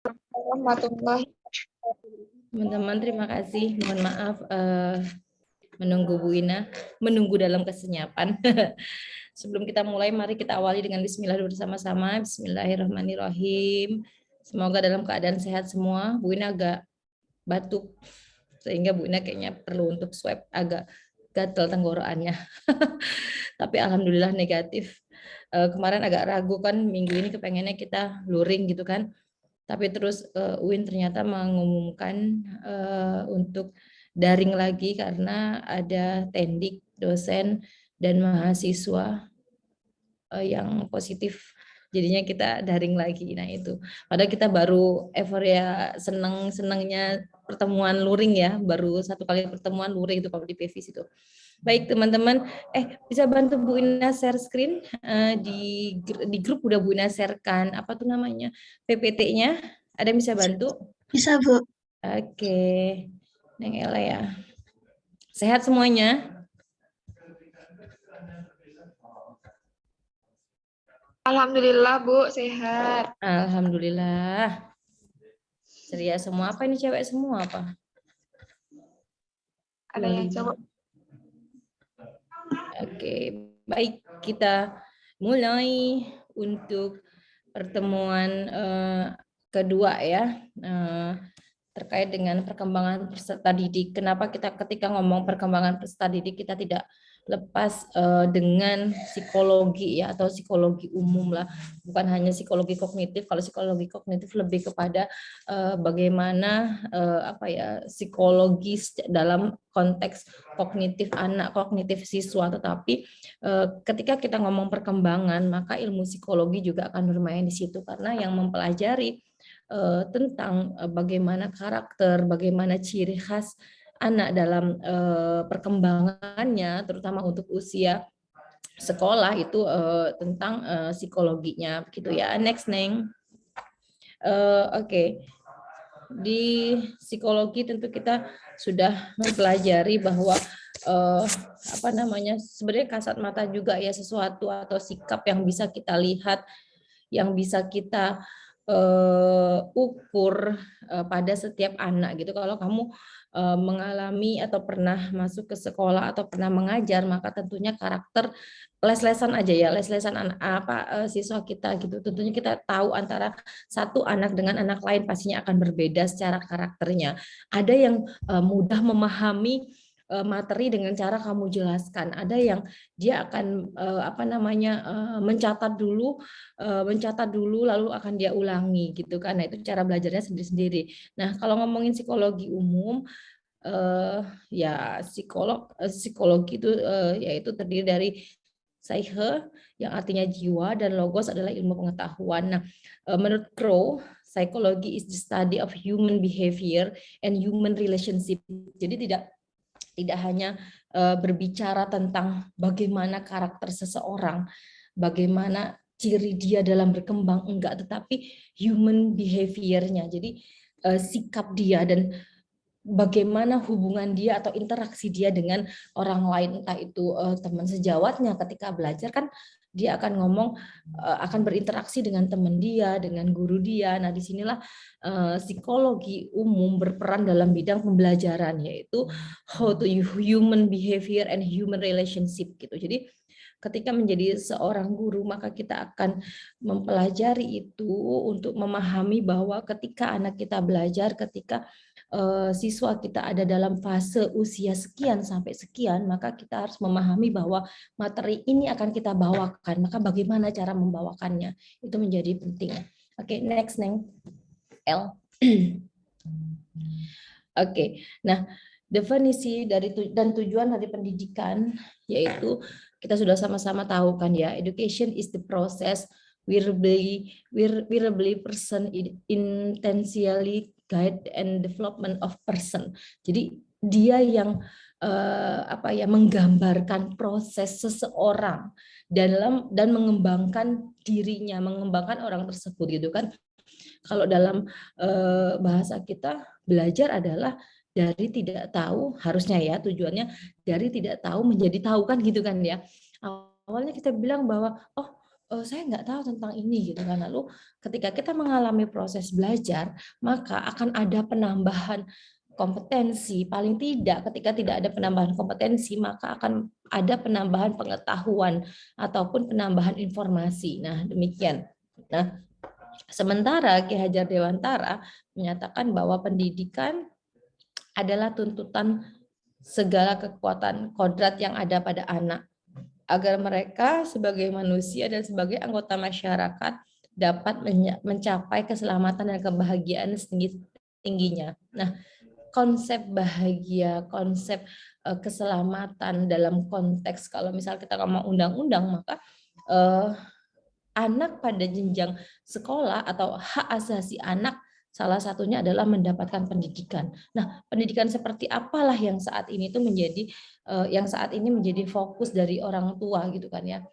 Warahmatullahi. Teman-teman, terima kasih. Mohon maaf menunggu Bu Ina, menunggu dalam kesenyapan. Sebelum kita mulai, mari kita awali dengan bismillah bersama-sama. Bismillahirrahmanirrahim. Semoga dalam keadaan sehat semua. Bu Ina agak batuk, sehingga Bu Ina kayaknya perlu untuk swab, agak gatal tenggorokannya. Tapi alhamdulillah negatif. Kemarin agak ragu kan, minggu ini kepengennya kita luring gitu kan. Tapi terus UIN ternyata mengumumkan untuk daring lagi karena ada tendik, dosen, dan mahasiswa yang positif. Jadinya kita daring lagi. Nah itu. Padahal kita baru euforia seneng-senengnya pertemuan luring ya. Baru satu kali pertemuan luring itu kalau di PVS itu. Baik teman-teman, bisa bantu Bu Ina share screen di grup udah Bu Ina sharekan apa tuh namanya PPT-nya, ada yang bisa bantu? Bisa, Bu. Oke, Neng Ella ya. Sehat semuanya? Alhamdulillah, Bu, sehat. Alhamdulillah. Ceria semua. Apa ini cewek semua apa? Ada yang coba. Oke, baik kita mulai untuk pertemuan kedua ya. Terkait dengan perkembangan peserta didik. Kenapa kita ketika ngomong perkembangan peserta didik kita tidak lepas dengan psikologi ya atau psikologi umum lah, bukan hanya psikologi kognitif. Kalau psikologi kognitif lebih kepada bagaimana apa ya psikologis dalam konteks kognitif anak, kognitif siswa. Tetapi ketika kita ngomong perkembangan, maka ilmu psikologi juga akan bermain di situ karena yang mempelajari tentang bagaimana karakter, bagaimana ciri khas anak dalam perkembangannya, terutama untuk usia sekolah itu tentang psikologinya, begitu ya. Next, Neng. Oke. Di psikologi tentu kita sudah mempelajari bahwa apa namanya sebenarnya kasat mata juga ya sesuatu atau sikap yang bisa kita lihat, yang bisa kita ukur pada setiap anak gitu. Kalau kamu mengalami atau pernah masuk ke sekolah atau pernah mengajar, maka tentunya karakter les-lesan aja ya, les-lesan anak apa siswa kita gitu. Tentunya kita tahu antara satu anak dengan anak lain pastinya akan berbeda secara karakternya. Ada yang mudah memahami materi dengan cara kamu jelaskan. Ada yang dia akan apa namanya mencatat dulu lalu akan dia ulangi gitu kan. Nah, itu cara belajarnya sendiri-sendiri. Nah, kalau ngomongin psikologi umum ya psikologi itu yaitu terdiri dari Psyche yang artinya jiwa dan logos adalah ilmu pengetahuan. Nah, menurut Crow, psychology is the study of human behavior and human relationship. Jadi tidak hanya berbicara tentang bagaimana karakter seseorang, bagaimana ciri dia dalam berkembang, enggak, tetapi human behavior-nya. Jadi sikap dia dan bagaimana hubungan dia atau interaksi dia dengan orang lain, entah itu teman sejawatnya ketika belajar kan dia akan ngomong akan berinteraksi dengan teman dia, dengan guru dia. Nah, disinilah psikologi umum berperan dalam bidang pembelajaran yaitu how to human behavior and human relationship gitu. Jadi ketika menjadi seorang guru maka kita akan mempelajari itu untuk memahami bahwa ketika anak kita belajar, ketika siswa kita ada dalam fase usia sekian sampai sekian, maka kita harus memahami bahwa materi ini akan kita bawakan, maka bagaimana cara membawakannya, itu menjadi penting. Oke, next, Neng. L. Oke, nah definisi dari dan tujuan dari pendidikan yaitu kita sudah sama-sama tahu kan ya, education is the process whereby person intentionally guide and development of person. Jadi dia yang apa ya menggambarkan proses seseorang dan mengembangkan dirinya, mengembangkan orang tersebut gitu kan. Kalau dalam bahasa kita belajar adalah dari tidak tahu, harusnya ya tujuannya dari tidak tahu menjadi tahu kan gitu kan ya. Awalnya kita bilang bahwa oh saya nggak tahu tentang ini gitu kan. Lalu ketika kita mengalami proses belajar, maka akan ada penambahan kompetensi. Paling tidak ketika tidak ada penambahan kompetensi, maka akan ada penambahan pengetahuan ataupun penambahan informasi. Nah, demikian. Nah, sementara Ki Hajar Dewantara menyatakan bahwa pendidikan adalah tuntutan segala kekuatan kodrat yang ada pada anak, agar mereka sebagai manusia dan sebagai anggota masyarakat dapat mencapai keselamatan dan kebahagiaan setinggi-tingginya. Nah, konsep bahagia, konsep keselamatan dalam konteks kalau misal kita ngomong undang-undang, maka anak pada jenjang sekolah atau hak asasi anak salah satunya adalah mendapatkan pendidikan. Nah, pendidikan seperti apalah yang saat ini tuh menjadi fokus dari orang tua gitu kan ya.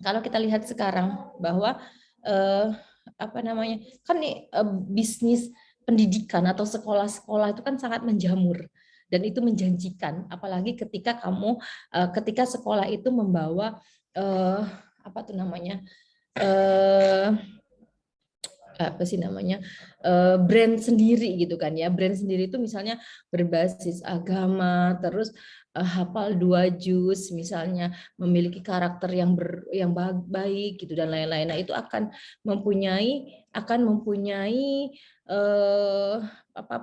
Kalau kita lihat sekarang bahwa kan nih, bisnis pendidikan atau sekolah-sekolah itu kan sangat menjamur dan itu menjanjikan, apalagi ketika sekolah itu membawa apa tuh namanya brand sendiri gitu kan ya. Brand sendiri itu misalnya berbasis agama, terus hafal 2 juz misalnya, memiliki karakter yang baik gitu dan lain-lain. Nah, itu akan mempunyai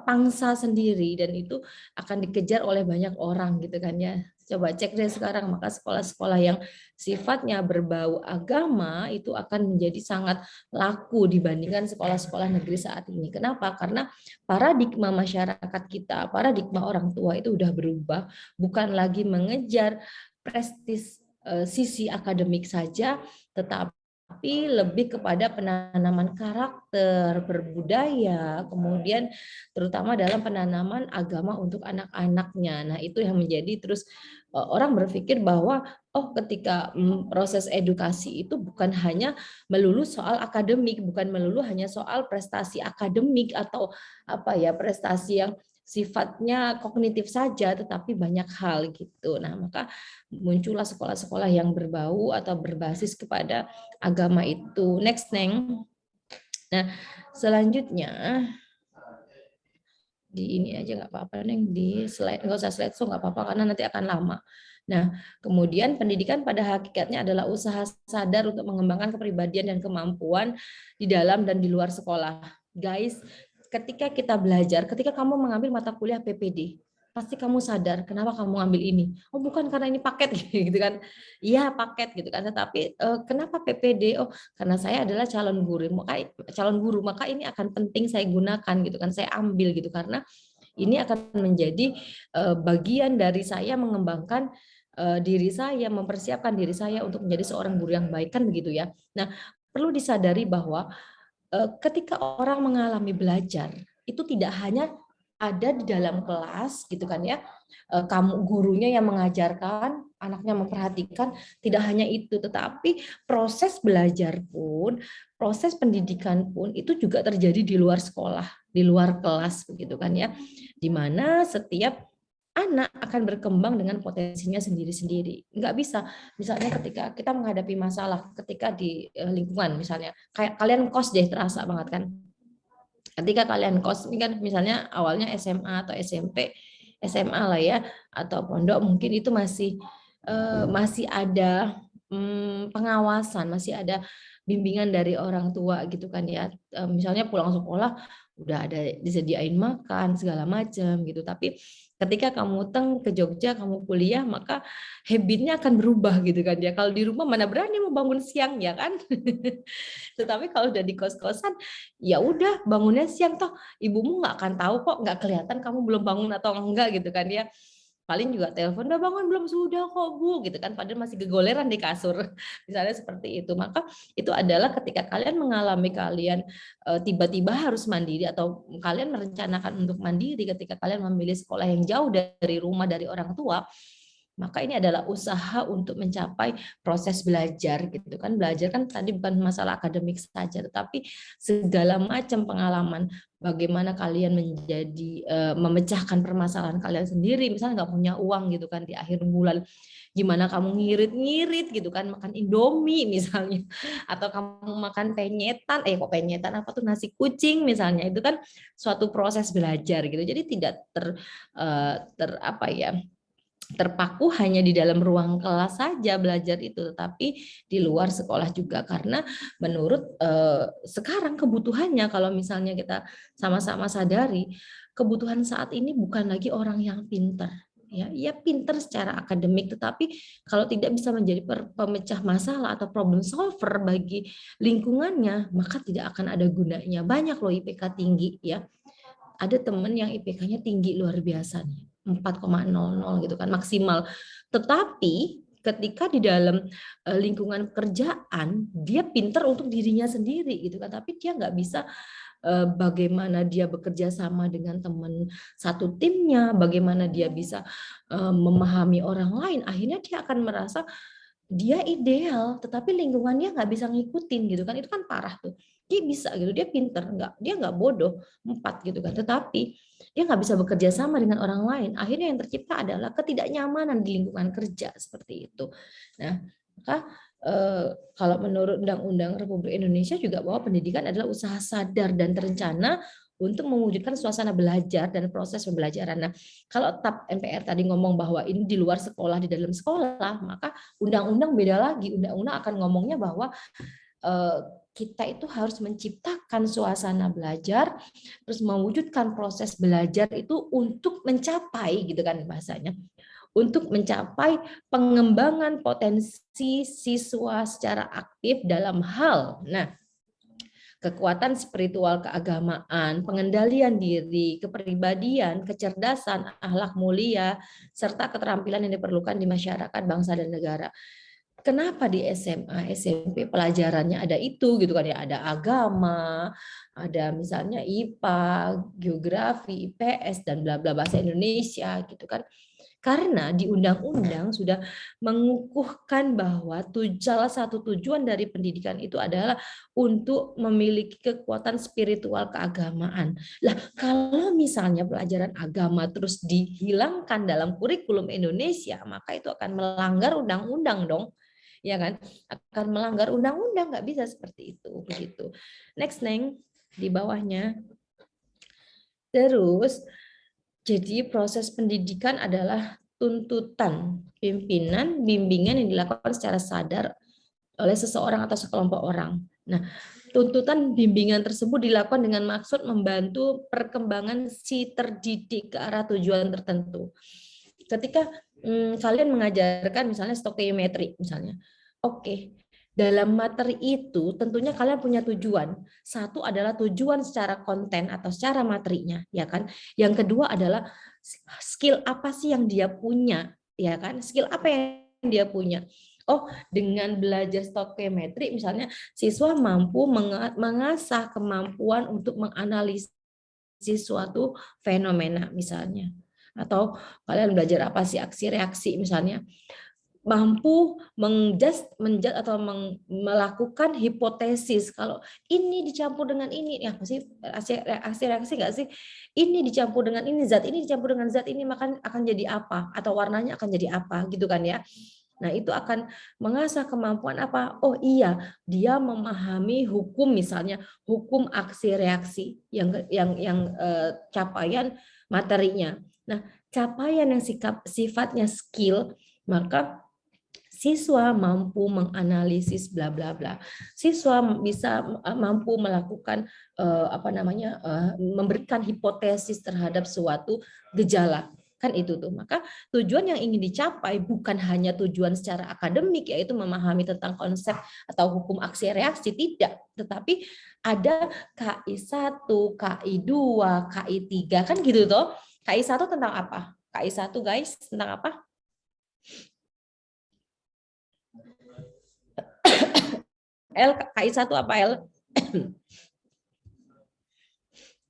pangsa sendiri dan itu akan dikejar oleh banyak orang gitu kan ya. Coba cek deh sekarang, maka sekolah-sekolah yang sifatnya berbau agama itu akan menjadi sangat laku dibandingkan sekolah-sekolah negeri saat ini. Kenapa? Karena paradigma masyarakat kita, paradigma orang tua itu udah berubah, bukan lagi mengejar prestis sisi akademik saja, tetapi lebih kepada penanaman karakter, berbudaya, kemudian terutama dalam penanaman agama untuk anak-anaknya. Nah, itu yang menjadi terus orang berpikir bahwa ketika proses edukasi itu bukan hanya melulu soal akademik, bukan melulu hanya soal prestasi akademik atau prestasi yang sifatnya kognitif saja, tetapi banyak hal gitu. Nah, maka muncullah sekolah-sekolah yang berbau atau berbasis kepada agama itu. Next, Neng. Nah, selanjutnya di ini aja nggak apa-apa, Neng, di slide, nggak usah slide so nggak apa-apa karena nanti akan lama. Nah, kemudian pendidikan pada hakikatnya adalah usaha sadar untuk mengembangkan kepribadian dan kemampuan di dalam dan di luar sekolah. Guys, ketika kita belajar, ketika kamu mengambil mata kuliah PPD, pasti kamu sadar kenapa kamu ngambil ini. Oh, bukan karena ini paket gitu kan. Iya, paket gitu kan. Tetapi kenapa PPD? Oh, karena saya adalah calon guru, maka ini akan penting saya gunakan gitu kan. Saya ambil gitu karena ini akan menjadi bagian dari saya mengembangkan diri saya, mempersiapkan diri saya untuk menjadi seorang guru yang baik, kan begitu ya. Nah, perlu disadari bahwa ketika orang mengalami belajar itu tidak hanya ada di dalam kelas gitu kan ya, kamu gurunya yang mengajarkan, anaknya memperhatikan, tidak hanya itu, tetapi proses belajar pun, proses pendidikan pun itu juga terjadi di luar sekolah, di luar kelas begitu kan ya, di mana setiap anak akan berkembang dengan potensinya sendiri-sendiri. Nggak bisa, misalnya ketika kita menghadapi masalah, ketika di lingkungan misalnya, kayak kalian kos deh, terasa banget kan. Ketika kalian kos, ini kan misalnya awalnya SMA atau SMP, SMA lah ya, atau pondok, mungkin itu masih ada pengawasan, masih ada bimbingan dari orang tua gitu kan ya. Misalnya pulang sekolah udah ada disediain makan segala macam gitu. Tapi ketika kamu ke Jogja, kamu kuliah, maka habitnya akan berubah gitu kan ya. Kalau di rumah mana berani mau bangun siang ya kan. Tetapi kalau udah di kos-kosan, ya udah bangunnya siang, toh ibumu nggak akan tahu kok, nggak kelihatan kamu belum bangun atau enggak gitu kan ya. Paling juga telepon, udah bangun belum, sudah kok Bu gitu kan, padahal masih gegoleran di kasur misalnya seperti itu. Maka itu adalah ketika kalian tiba-tiba harus mandiri atau kalian merencanakan untuk mandiri ketika kalian memilih sekolah yang jauh dari rumah, dari orang tua, Maka ini adalah usaha untuk mencapai proses belajar gitu kan. Belajar kan tadi bukan masalah akademik saja, tetapi segala macam pengalaman bagaimana kalian menjadi memecahkan permasalahan kalian sendiri. Misalnya nggak punya uang gitu kan di akhir bulan, gimana kamu ngirit-ngirit gitu kan, makan Indomie misalnya, atau kamu makan penyetan, kok penyetan apa tuh, nasi kucing misalnya, itu kan suatu proses belajar gitu. Jadi tidak apa ya, terpaku hanya di dalam ruang kelas saja belajar itu, tetapi di luar sekolah juga, karena menurut sekarang kebutuhannya, kalau misalnya kita sama-sama sadari, kebutuhan saat ini bukan lagi orang yang pintar. Ya pintar secara akademik, tetapi kalau tidak bisa menjadi pemecah masalah atau problem solver bagi lingkungannya, maka tidak akan ada gunanya. Banyak loh IPK tinggi ya, ada temen yang IPK-nya tinggi luar biasa nih, 4,00 gitu kan maksimal. Tetapi ketika di dalam lingkungan pekerjaan, dia pintar untuk dirinya sendiri gitu kan, tapi dia nggak bisa bagaimana dia bekerja sama dengan teman satu timnya, bagaimana dia bisa memahami orang lain. Akhirnya dia akan merasa dia ideal, tetapi lingkungannya nggak bisa ngikutin gitu kan. Itu kan parah tuh. Dia bisa gitu, dia pinter, dia nggak bodoh, 4 gitu kan. Tetapi dia nggak bisa bekerja sama dengan orang lain. Akhirnya yang tercipta adalah ketidaknyamanan di lingkungan kerja seperti itu. Nah, maka kalau menurut Undang-Undang Republik Indonesia juga, bahwa pendidikan adalah usaha sadar dan terencana untuk mewujudkan suasana belajar dan proses pembelajaran. Nah, kalau TAP MPR tadi ngomong bahwa ini di luar sekolah, di dalam sekolah, maka undang-undang beda lagi. Undang-undang akan ngomongnya bahwa kita itu harus menciptakan suasana belajar, terus mewujudkan proses belajar itu untuk mencapai, gitu kan bahasanya, untuk mencapai pengembangan potensi siswa secara aktif dalam hal, kekuatan spiritual keagamaan, pengendalian diri, kepribadian, kecerdasan, akhlak mulia, serta keterampilan yang diperlukan di masyarakat, bangsa, dan negara. Kenapa di SMA, SMP pelajarannya ada itu gitu kan ya, ada agama, ada misalnya IPA, geografi, IPS, dan bla bla, bahasa Indonesia gitu kan. Karena di undang-undang sudah mengukuhkan bahwa salah satu tujuan dari pendidikan itu adalah untuk memiliki kekuatan spiritual keagamaan. Lah, kalau misalnya pelajaran agama terus dihilangkan dalam kurikulum Indonesia, maka itu akan melanggar undang-undang dong. Ya kan? Akan melanggar undang-undang, nggak bisa seperti itu, begitu. Next, Neng, di bawahnya. Terus jadi proses pendidikan adalah tuntutan, pimpinan, bimbingan yang dilakukan secara sadar oleh seseorang atau sekelompok orang. Nah, tuntutan bimbingan tersebut dilakukan dengan maksud membantu perkembangan si terdidik ke arah tujuan tertentu. Ketika kalian mengajarkan misalnya stokiometri misalnya, oke, dalam materi itu tentunya kalian punya tujuan. Satu adalah tujuan secara konten atau secara materinya, ya kan? Yang kedua adalah skill apa sih yang dia punya, ya kan? Skill apa yang dia punya? Oh, dengan belajar stokiometri misalnya siswa mampu mengasah kemampuan untuk menganalisis suatu fenomena misalnya. Atau kalian belajar apa sih, aksi reaksi misalnya, mampu menjudge atau melakukan hipotesis, kalau ini dicampur dengan ini, ya apa sih aksi reaksi nggak sih, ini dicampur dengan ini, zat ini dicampur dengan zat ini, maka akan jadi apa, atau warnanya akan jadi apa gitu kan ya. Nah, itu akan mengasah kemampuan apa? Oh iya, dia memahami hukum misalnya, hukum aksi reaksi yang capaian materinya. Nah, capaian yang sifatnya skill, maka siswa mampu menganalisis bla bla bla. Siswa bisa mampu melakukan memberikan hipotesis terhadap suatu gejala. Kan itu tuh. Maka tujuan yang ingin dicapai bukan hanya tujuan secara akademik, yaitu memahami tentang konsep atau hukum aksi reaksi, tidak, tetapi ada KI 1, KI 2, KI 3 kan gitu toh. KI 1 tentang apa? KI 1 guys, tentang apa? L, KI 1 apa L?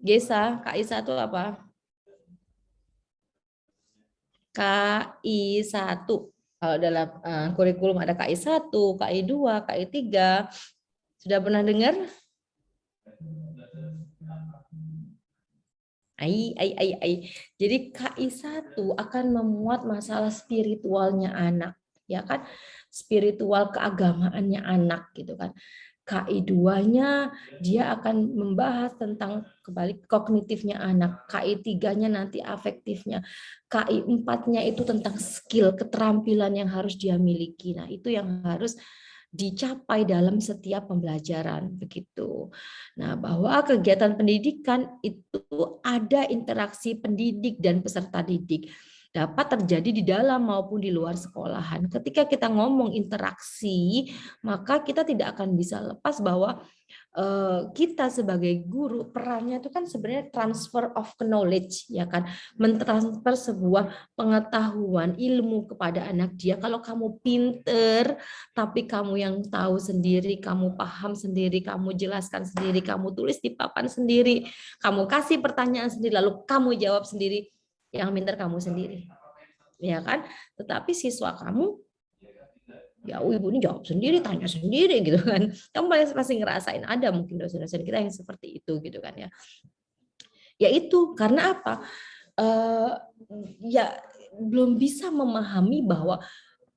Gesa, KI 1 apa? KI 1. Kalau dalam kurikulum ada KI 1, KI 2, KI 3. Sudah pernah dengar? Jadi KI 1 akan memuat masalah spiritualnya anak, ya kan? Spiritual keagamaannya anak gitu kan. KI 2-nya dia akan membahas tentang kebalik kognitifnya anak. KI 3-nya nanti afektifnya. KI 4-nya itu tentang skill, keterampilan yang harus dia miliki. Nah, itu yang harus dicapai dalam setiap pembelajaran begitu. Nah, bahwa kegiatan pendidikan itu ada interaksi pendidik dan peserta didik dapat terjadi di dalam maupun di luar sekolahan. Ketika kita ngomong interaksi, maka kita tidak akan bisa lepas bahwa kita sebagai guru perannya itu kan sebenarnya transfer of knowledge, ya kan, mentransfer sebuah pengetahuan ilmu kepada anak dia. Kalau kamu pinter tapi kamu yang tahu sendiri, kamu paham sendiri, kamu jelaskan sendiri, kamu tulis di papan sendiri, kamu kasih pertanyaan sendiri, lalu kamu jawab sendiri, yang pinter kamu sendiri, ya kan. Tetapi siswa kamu, ya ibu ini jawab sendiri, tanya sendiri gitu kan. Kamu pasti ngerasain, ada mungkin dosen-dosen kita yang seperti itu gitu kan ya. Ya itu karena apa? Ya belum bisa memahami bahwa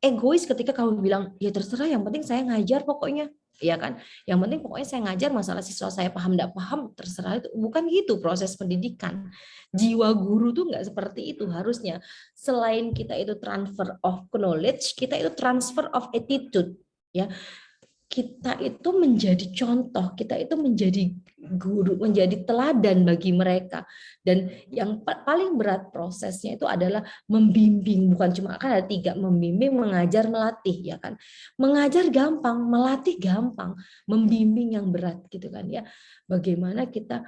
egois ketika kamu bilang ya terserah, yang penting saya ngajar pokoknya, ya kan, yang penting pokoknya saya ngajar, masalah siswa saya paham tidak paham terserah. Itu bukan gitu proses pendidikan. Jiwa guru tuh nggak seperti itu harusnya. Selain kita itu transfer of knowledge, kita itu transfer of attitude, ya. Kita itu menjadi contoh, kita itu menjadi guru, menjadi teladan bagi mereka. Dan yang paling berat prosesnya itu adalah membimbing, bukan cuma, kan ada 3, membimbing, mengajar, melatih, ya kan. Mengajar gampang, melatih gampang, membimbing yang berat gitu kan ya. Bagaimana kita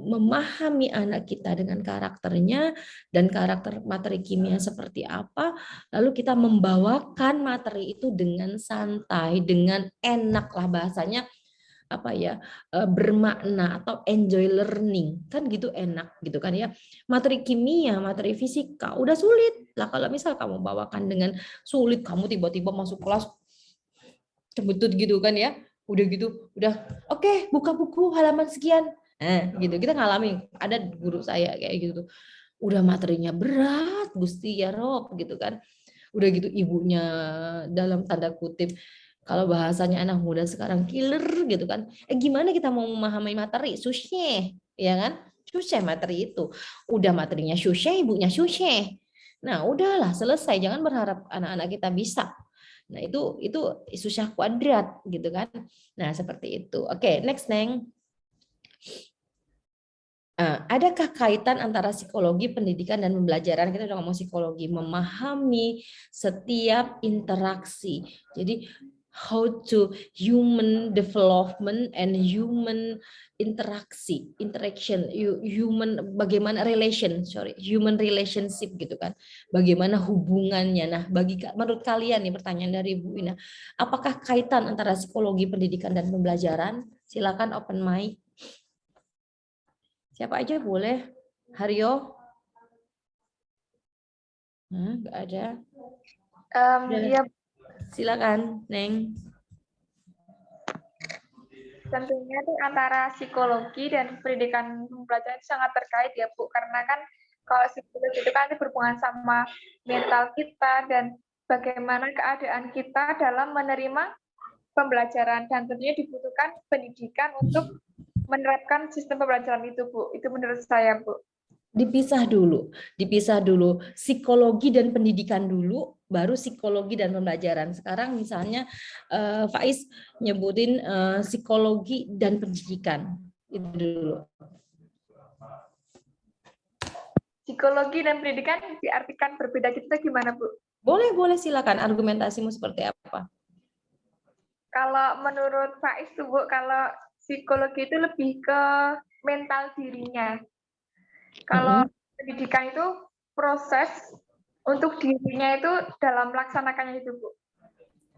memahami anak kita dengan karakternya dan karakter materi kimia seperti apa, lalu kita membawakan materi itu dengan santai, dengan enak lah bahasanya, apa ya, bermakna atau enjoy learning kan gitu, enak gitu kan ya. Materi kimia, materi fisika udah sulit lah, kalau misal kamu bawakan dengan sulit, kamu tiba-tiba masuk kelas cebetut gitu kan ya, udah gitu udah oke, buka buku halaman sekian, gitu. Kita ngalamin, ada guru saya kayak gitu, udah materinya berat Gusti ya Rob gitu kan, udah gitu ibunya dalam tanda kutip, kalau bahasanya anak muda sekarang, killer gitu kan. Gimana kita mau memahami materi? Susah, ya kan? Susah materi itu. Udah materinya susah, ibunya susah. Nah, udahlah selesai. Jangan berharap anak-anak kita bisa. Nah, itu susah kuadrat gitu kan. Nah, seperti itu. Oke, next, Neng. Adakah kaitan antara psikologi pendidikan dan pembelajaran? Kita udah ngomong psikologi, memahami setiap interaksi. Jadi how to human development and human interaction, human, bagaimana human relationship gitu kan. Bagaimana hubungannya. Nah, menurut kalian nih, pertanyaan dari Bu Ina, apakah kaitan antara psikologi pendidikan dan pembelajaran? Silakan open mic. Siapa aja boleh. Haryo? Nggak ada. Ya, Silakan, Neng. tentunya tuh antara psikologi dan pendidikan pembelajaran itu sangat terkait ya Bu, karena kan kalau psikologi itu kan berhubungan sama mental kita dan bagaimana keadaan kita dalam menerima pembelajaran, dan tentunya dibutuhkan pendidikan untuk menerapkan sistem pembelajaran itu Bu. Itu menurut saya Bu. Dipisah dulu. Psikologi dan pendidikan dulu, baru psikologi dan pembelajaran. Sekarang misalnya Faiz nyebutin psikologi dan pendidikan. Itu dulu. Psikologi dan pendidikan diartikan berbeda, kita gimana Bu? Boleh silakan, argumentasimu seperti apa? Kalau menurut Faiz tuh Bu, kalau psikologi itu lebih ke mental dirinya. Kalau pendidikan itu proses untuk dirinya itu dalam melaksanakannya itu Bu.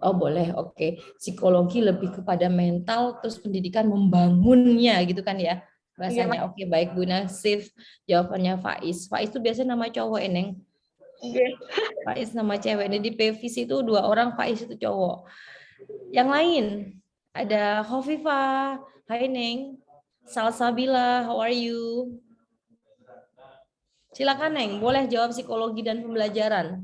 Oh boleh, oke. Psikologi lebih kepada mental, terus pendidikan membangunnya gitu kan ya bahasanya. Oke, baik Bu Nasif, jawabannya Faiz. Faiz itu biasanya nama cowok, Eneng. Faiz nama cewek. Ini di PVC itu 2 orang, Faiz itu cowok. Yang lain ada Hovifa, Hai Neng, Salsabila, how are you? Silakan Neng, boleh jawab psikologi dan pembelajaran.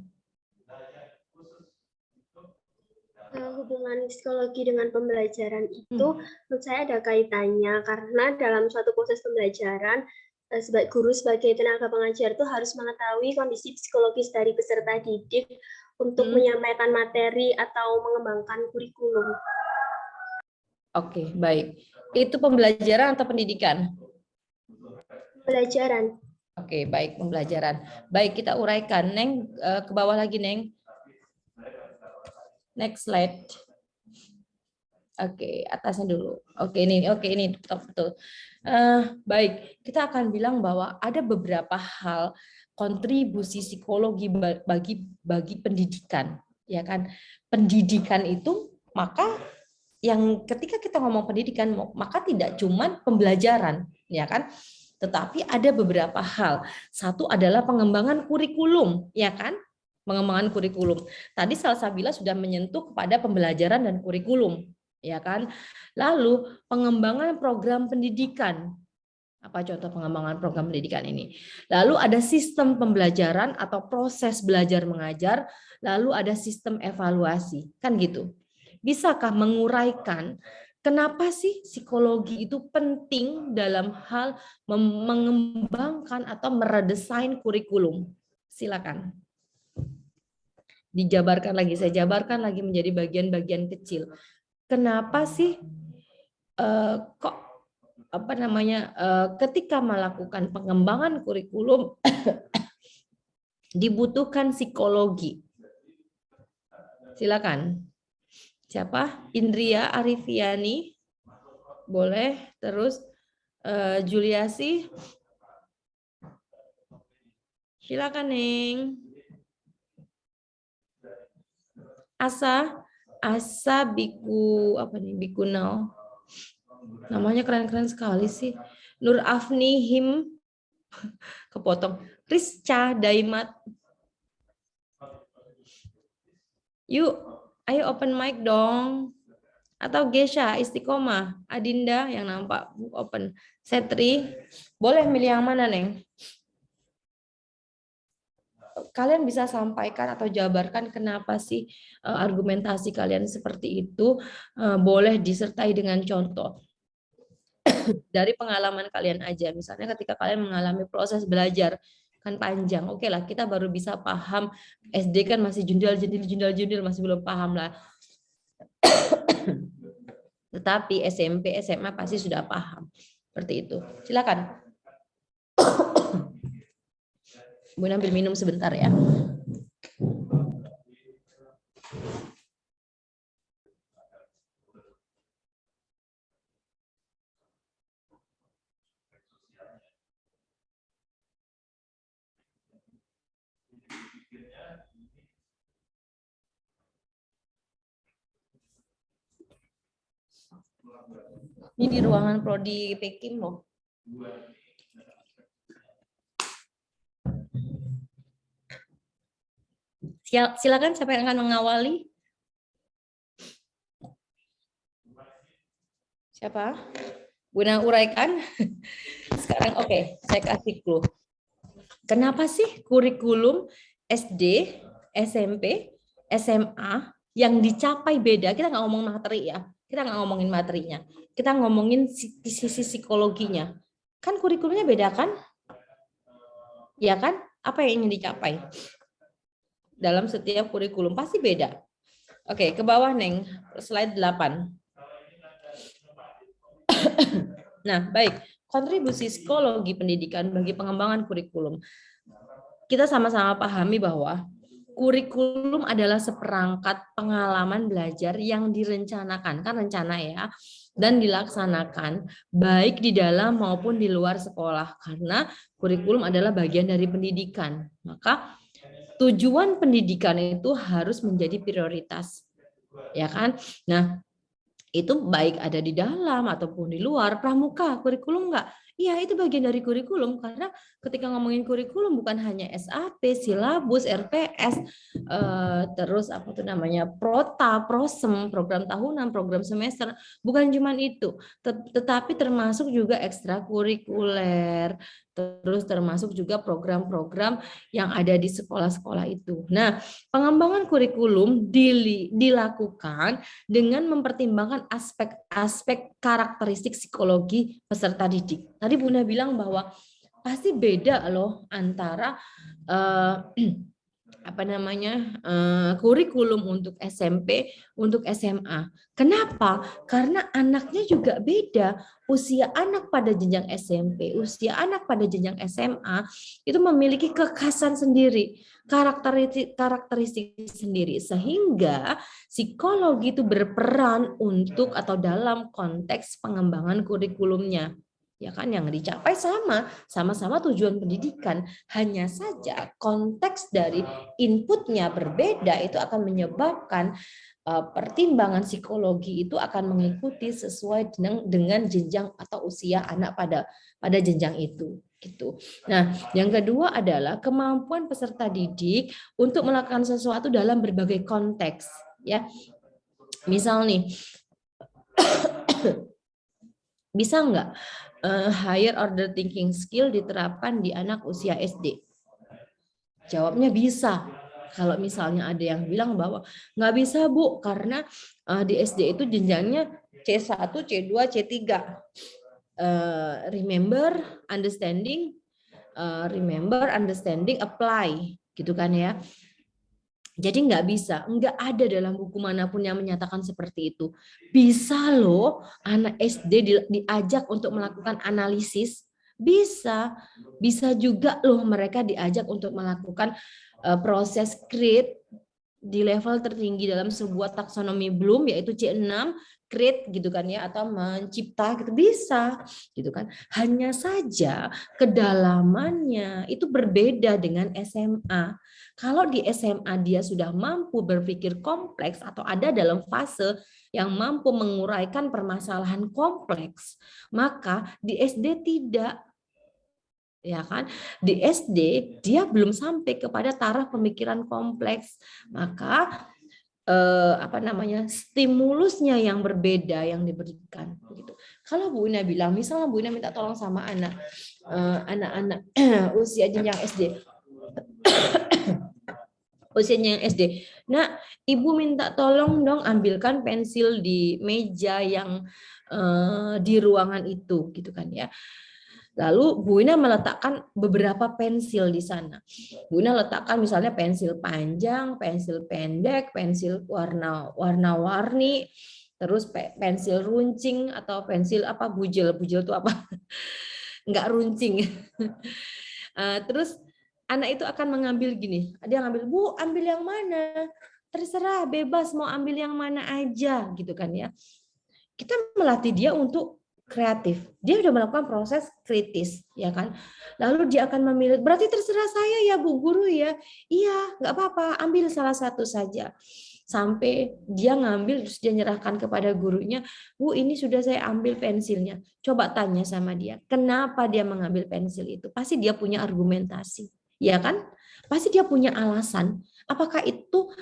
Hubungan psikologi dengan pembelajaran itu menurut saya ada kaitannya karena dalam suatu proses pembelajaran sebagai guru sebagai tenaga pengajar itu harus mengetahui kondisi psikologis dari peserta didik untuk menyampaikan materi atau mengembangkan kurikulum. Oke, baik. Itu pembelajaran atau pendidikan? Pembelajaran. Oke, baik, pembelajaran. Baik, kita uraikan. Neng, ke bawah lagi, Neng. Next slide. Oke, atasnya dulu. Oke, ini betul. Baik, kita akan bilang bahwa ada beberapa hal kontribusi psikologi bagi pendidikan, ya kan? Pendidikan itu maka yang ketika kita ngomong pendidikan maka tidak cuma pembelajaran, ya kan? Tetapi ada beberapa hal. Satu adalah pengembangan kurikulum, ya kan? Pengembangan kurikulum. Tadi Salsabila sudah menyentuh kepada pembelajaran dan kurikulum, ya kan? Lalu pengembangan program pendidikan. Apa contoh pengembangan program pendidikan ini? Lalu ada sistem pembelajaran atau proses belajar mengajar, lalu ada sistem evaluasi, kan gitu. Bisakah menguraikan kenapa sih psikologi itu penting dalam hal mengembangkan atau meredesain kurikulum? Silakan. Dijabarkan lagi, saya jabarkan lagi menjadi bagian-bagian kecil. Kenapa sih kok ketika melakukan pengembangan kurikulum dibutuhkan psikologi? Silakan. Siapa? Indria Arifiani. Boleh. Terus Juliasi. Silakan, Neng. Asa Biku Bikunal. Namanya keren-keren sekali sih. Nur Afni Him kepotong. Rizca Daimat. Yuk, ayo open mic dong. Atau Gesha Istiqomah, Adinda yang nampak open. Setri, boleh milih yang mana, Neng? Kalian bisa sampaikan atau jabarkan kenapa sih argumentasi kalian seperti itu, boleh disertai dengan contoh dari pengalaman kalian aja. Misalnya ketika kalian mengalami proses belajar kan panjang, oke lah kita baru bisa paham. SD kan masih jundal-jundil masih belum paham lah. Tetapi SMP, SMA pasti sudah paham. Seperti itu. Silakan. Bu ambil minum sebentar ya. Ini di ruangan prodi Pekim loh. Silakan siapa yang akan mengawali? Siapa? Guna uraikan. Sekarang oke, saya kasih clue. Kenapa sih kurikulum SD, SMP, SMA yang dicapai beda? Kita nggak ngomong materi ya. Kita nggak ngomongin materinya. Kita ngomongin sisi psikologinya. Kan kurikulumnya beda kan? Ya kan? Apa yang ingin dicapai? Dalam setiap kurikulum pasti beda. Oke, ke bawah Neng, slide 8. Nah, baik. Kontribusi psikologi pendidikan bagi pengembangan kurikulum. Kita sama-sama pahami bahwa kurikulum adalah seperangkat pengalaman belajar yang direncanakan, kan rencana ya, dan dilaksanakan baik di dalam maupun di luar sekolah, karena kurikulum adalah bagian dari pendidikan. Maka tujuan pendidikan itu harus menjadi prioritas, ya kan? Nah, itu baik ada di dalam ataupun di luar. Pramuka, kurikulum enggak? Iya, itu bagian dari kurikulum, karena ketika ngomongin kurikulum bukan hanya SAP, silabus, RPS, terus apa tuh namanya, prota, prosem, program tahunan, program semester, bukan cuma itu, tetapi termasuk juga ekstrakurikuler, terus termasuk juga program-program yang ada di sekolah-sekolah itu. Nah, pengembangan kurikulum dilakukan dengan mempertimbangkan aspek-aspek karakteristik psikologi peserta didik. Tadi Bunda bilang bahwa pasti beda loh antara kurikulum untuk SMP, untuk SMA. Kenapa? Karena anaknya juga beda. Usia anak pada jenjang SMP, usia anak pada jenjang SMA itu memiliki kekhasan sendiri, karakteristik sendiri, sehingga psikologi itu berperan untuk atau dalam konteks pengembangan kurikulumnya. Ya kan, yang dicapai sama-sama tujuan pendidikan, hanya saja konteks dari inputnya berbeda, itu akan menyebabkan pertimbangan psikologi itu akan mengikuti sesuai dengan jenjang atau usia anak pada jenjang itu gitu. Nah, yang kedua adalah kemampuan peserta didik untuk melakukan sesuatu dalam berbagai konteks, ya. Misal nih, bisa nggak higher order thinking skill diterapkan di anak usia SD? Jawabnya bisa. Kalau misalnya ada yang bilang bahwa nggak bisa Bu, karena di SD itu jenjangnya C1, C2, C3. Remember, understanding, apply, gitu kan ya. Jadi nggak bisa, nggak ada dalam buku manapun yang menyatakan seperti itu. Bisa loh anak SD diajak untuk melakukan analisis, bisa juga loh mereka diajak untuk melakukan proses create di level tertinggi dalam sebuah taksonomi Bloom, yaitu C6, create gitu kan ya, atau mencipta gitu, bisa gitu kan. Hanya saja kedalamannya itu berbeda dengan SMA. Kalau di SMA dia sudah mampu berpikir kompleks atau ada dalam fase yang mampu menguraikan permasalahan kompleks, maka di SD tidak. Ya kan, di SD dia belum sampai kepada taraf pemikiran kompleks, maka stimulusnya yang berbeda yang diberikan gitu. Kalau Bu Ina bilang, misalnya Bu Ina minta tolong sama anak-anak usia jenjang SD, usianya yang SD. Nah, Ibu minta tolong dong ambilkan pensil di meja yang di ruangan itu, gitu kan ya. Lalu Bu Ina meletakkan beberapa pensil di sana. Bu Ina letakkan misalnya pensil panjang, pensil pendek, pensil warna-warni, terus pensil runcing atau pensil apa bujel itu apa? Enggak runcing. Terus anak itu akan mengambil gini, dia ngambil, Bu, ambil yang mana? Terserah, bebas mau ambil yang mana aja, gitu kan ya. Kita melatih dia untuk kreatif. Dia sudah melakukan proses kritis, ya kan? Lalu dia akan memilih, berarti terserah saya ya Bu Guru ya. Iya, nggak apa-apa, ambil salah satu saja. Sampai dia ngambil, terus dia nyerahkan kepada gurunya, Bu ini sudah saya ambil pensilnya. Coba tanya sama dia, kenapa dia mengambil pensil itu? Pasti dia punya argumentasi, ya kan? Pasti dia punya alasan. Apakah itu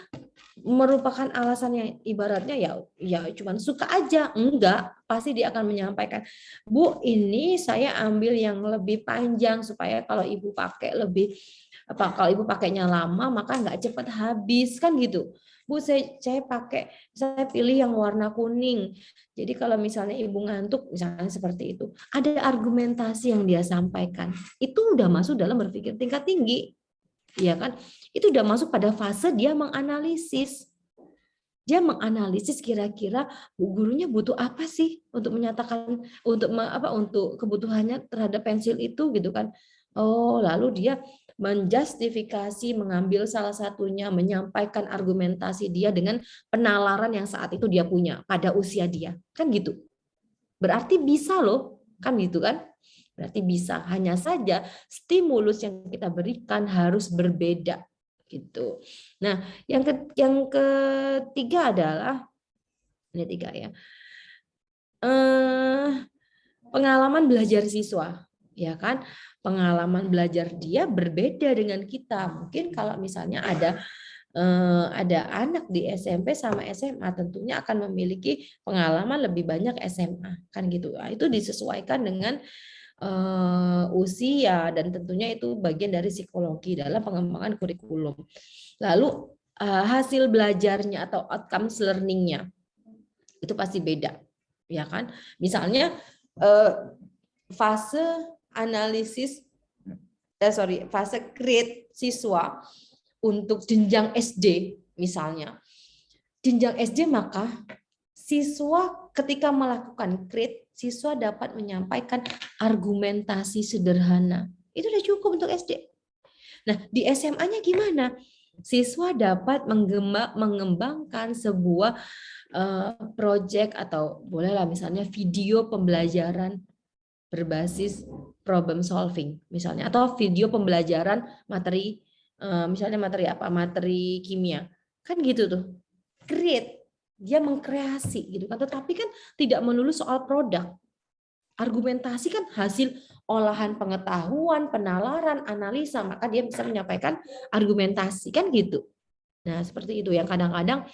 merupakan alasan yang ibaratnya ya cuman suka aja? Enggak, pasti dia akan menyampaikan, Bu ini saya ambil yang lebih panjang supaya kalau Ibu pakai kalau Ibu pakainya lama maka nggak cepat habis, kan gitu. Bu saya pilih yang warna kuning, jadi kalau misalnya Ibu ngantuk misalnya seperti itu, ada argumentasi yang dia sampaikan, itu udah masuk dalam berpikir tingkat tinggi. Ya kan, itu udah masuk pada fase dia menganalisis. Dia menganalisis kira-kira gurunya butuh apa sih untuk menyatakan untuk kebutuhannya terhadap pensil itu, gitu kan. Oh, lalu dia menjustifikasi, mengambil salah satunya, menyampaikan argumentasi dia dengan penalaran yang saat itu dia punya pada usia dia, kan gitu. Berarti bisa loh, kan gitu kan. Berarti bisa, hanya saja stimulus yang kita berikan harus berbeda gitu. Nah, yang ketiga adalah ini 3 ya. Pengalaman belajar siswa. ya kan? Pengalaman belajar dia berbeda dengan kita. Mungkin kalau misalnya ada anak di SMP sama SMA, tentunya akan memiliki pengalaman lebih banyak SMA, kan gitu. Nah, itu disesuaikan dengan usia, dan tentunya itu bagian dari psikologi dalam pengembangan kurikulum. Lalu hasil belajarnya atau outcomes learning-nya itu pasti beda, ya kan? Misalnya fase analisis, fase create siswa untuk jenjang SD misalnya. Jenjang SD maka siswa ketika melakukan create, siswa dapat menyampaikan argumentasi sederhana. Itu udah cukup untuk SD. Nah, di SMA-nya gimana? Siswa dapat mengembangkan sebuah project atau bolehlah misalnya video pembelajaran berbasis problem solving misalnya, atau video pembelajaran materi misalnya materi apa? Materi kimia. Kan gitu tuh. Create, dia mengkreasi gitu kan, tetapi kan tidak melulu soal produk. Argumentasi kan hasil olahan pengetahuan, penalaran, analisa, maka dia bisa menyampaikan argumentasi kan gitu. Nah, seperti itu yang kadang-kadang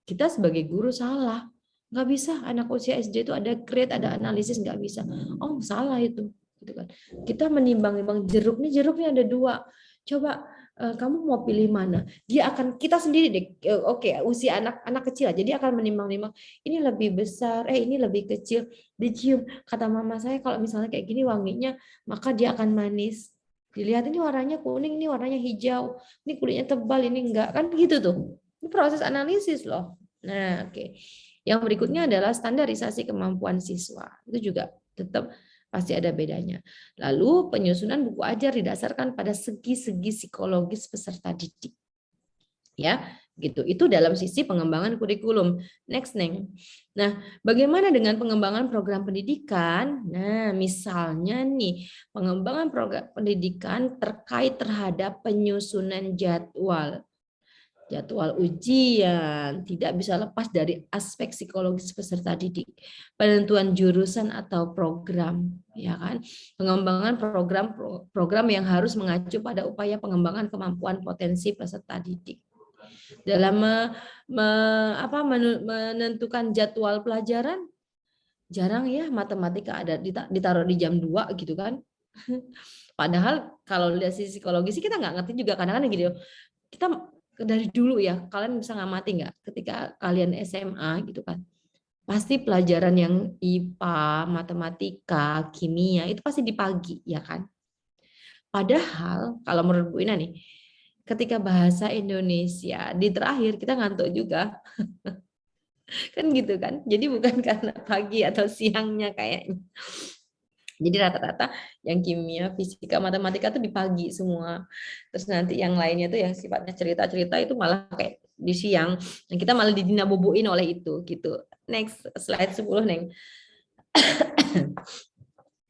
kita sebagai guru salah. Nggak bisa anak usia SD itu ada create, ada analisis, nggak bisa. Oh, salah itu. Gitu kan. Kita menimbang-nimbang jeruknya ada 2. Coba kamu mau pilih mana? Dia akan, kita sendiri deh, oke, usia anak kecil aja, dia akan menimbang-nimbang, ini lebih besar, ini lebih kecil, dicium. Kata mama saya kalau misalnya kayak gini wanginya, maka dia akan manis. Dilihat ini warnanya kuning, ini warnanya hijau, ini kulitnya tebal, ini enggak, kan gitu tuh. Ini proses analisis loh. Nah, oke. Yang berikutnya adalah standarisasi kemampuan siswa. Itu juga tetap pasti ada bedanya. Lalu penyusunan buku ajar didasarkan pada segi-segi psikologis peserta didik. Ya, gitu. Itu dalam sisi pengembangan kurikulum. Next, Neng. Nah, bagaimana dengan pengembangan program pendidikan? Nah, misalnya nih, pengembangan program pendidikan terkait terhadap penyusunan jadwal ujian, tidak bisa lepas dari aspek psikologis peserta didik, penentuan jurusan atau program, ya kan, pengembangan program yang harus mengacu pada upaya pengembangan kemampuan potensi peserta didik. Dalam menentukan jadwal pelajaran, jarang ya matematika ada ditaruh di jam 2 gitu kan. Padahal kalau dari sisi psikologi sih kita nggak ngerti juga, kadang-kadang gitu. Kita dari dulu ya, kalian bisa ngamati nggak ketika kalian SMA gitu kan, pasti pelajaran yang IPA, matematika, kimia itu pasti di pagi ya kan. Padahal kalau menurut Bu Ina nih, ketika bahasa Indonesia di terakhir kita ngantuk juga. Kan gitu kan, jadi bukan karena pagi atau siangnya kayaknya. Jadi rata-rata yang kimia, fisika, matematika tuh di pagi semua. Terus nanti yang lainnya tuh yang sifatnya cerita-cerita itu malah kayak di siang. Dan kita malah didinaboboin oleh itu gitu. Next, slide 10, Neng.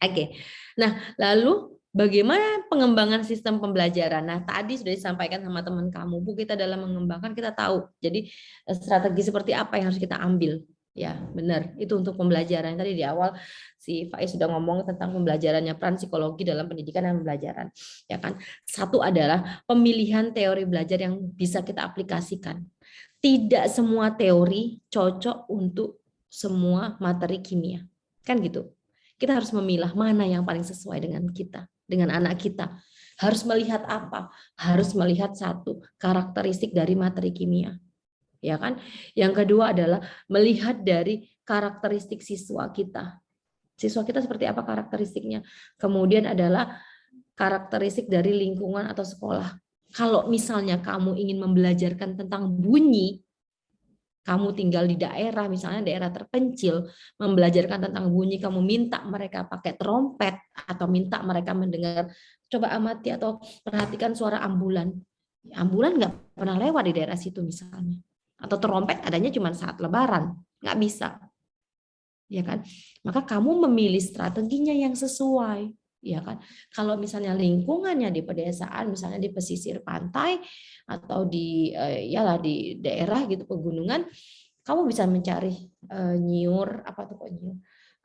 Oke. Nah, lalu bagaimana pengembangan sistem pembelajaran? Nah, tadi sudah disampaikan sama teman kamu, Bu, kita dalam mengembangkan kita tahu. Jadi strategi seperti apa yang harus kita ambil. Ya, benar. Itu untuk pembelajaran. Tadi di awal si Faiz sudah ngomong tentang pembelajarannya, peran psikologi dalam pendidikan dan pembelajaran. Ya kan? Satu adalah pemilihan teori belajar yang bisa kita aplikasikan. Tidak semua teori cocok untuk semua materi kimia. Kan gitu. Kita harus memilah mana yang paling sesuai dengan kita, dengan anak kita. Harus melihat apa? Harus melihat satu, karakteristik dari materi kimia. Ya kan? Yang kedua adalah melihat dari karakteristik siswa kita. Siswa kita seperti apa karakteristiknya? Kemudian adalah karakteristik dari lingkungan atau sekolah. Kalau misalnya kamu ingin membelajarkan tentang bunyi, kamu tinggal di daerah, misalnya daerah terpencil, membelajarkan tentang bunyi, kamu minta mereka pakai trompet atau minta mereka mendengar, coba amati atau perhatikan suara ambulan. Ambulan nggak pernah lewat di daerah situ misalnya. Atau trompet adanya cuma saat lebaran, nggak bisa, ya kan? Maka kamu memilih strateginya yang sesuai, ya kan? Kalau misalnya lingkungannya di pedesaan, misalnya di pesisir pantai atau di di daerah gitu pegunungan, kamu bisa mencari nyiur apa tuh kok nyiur?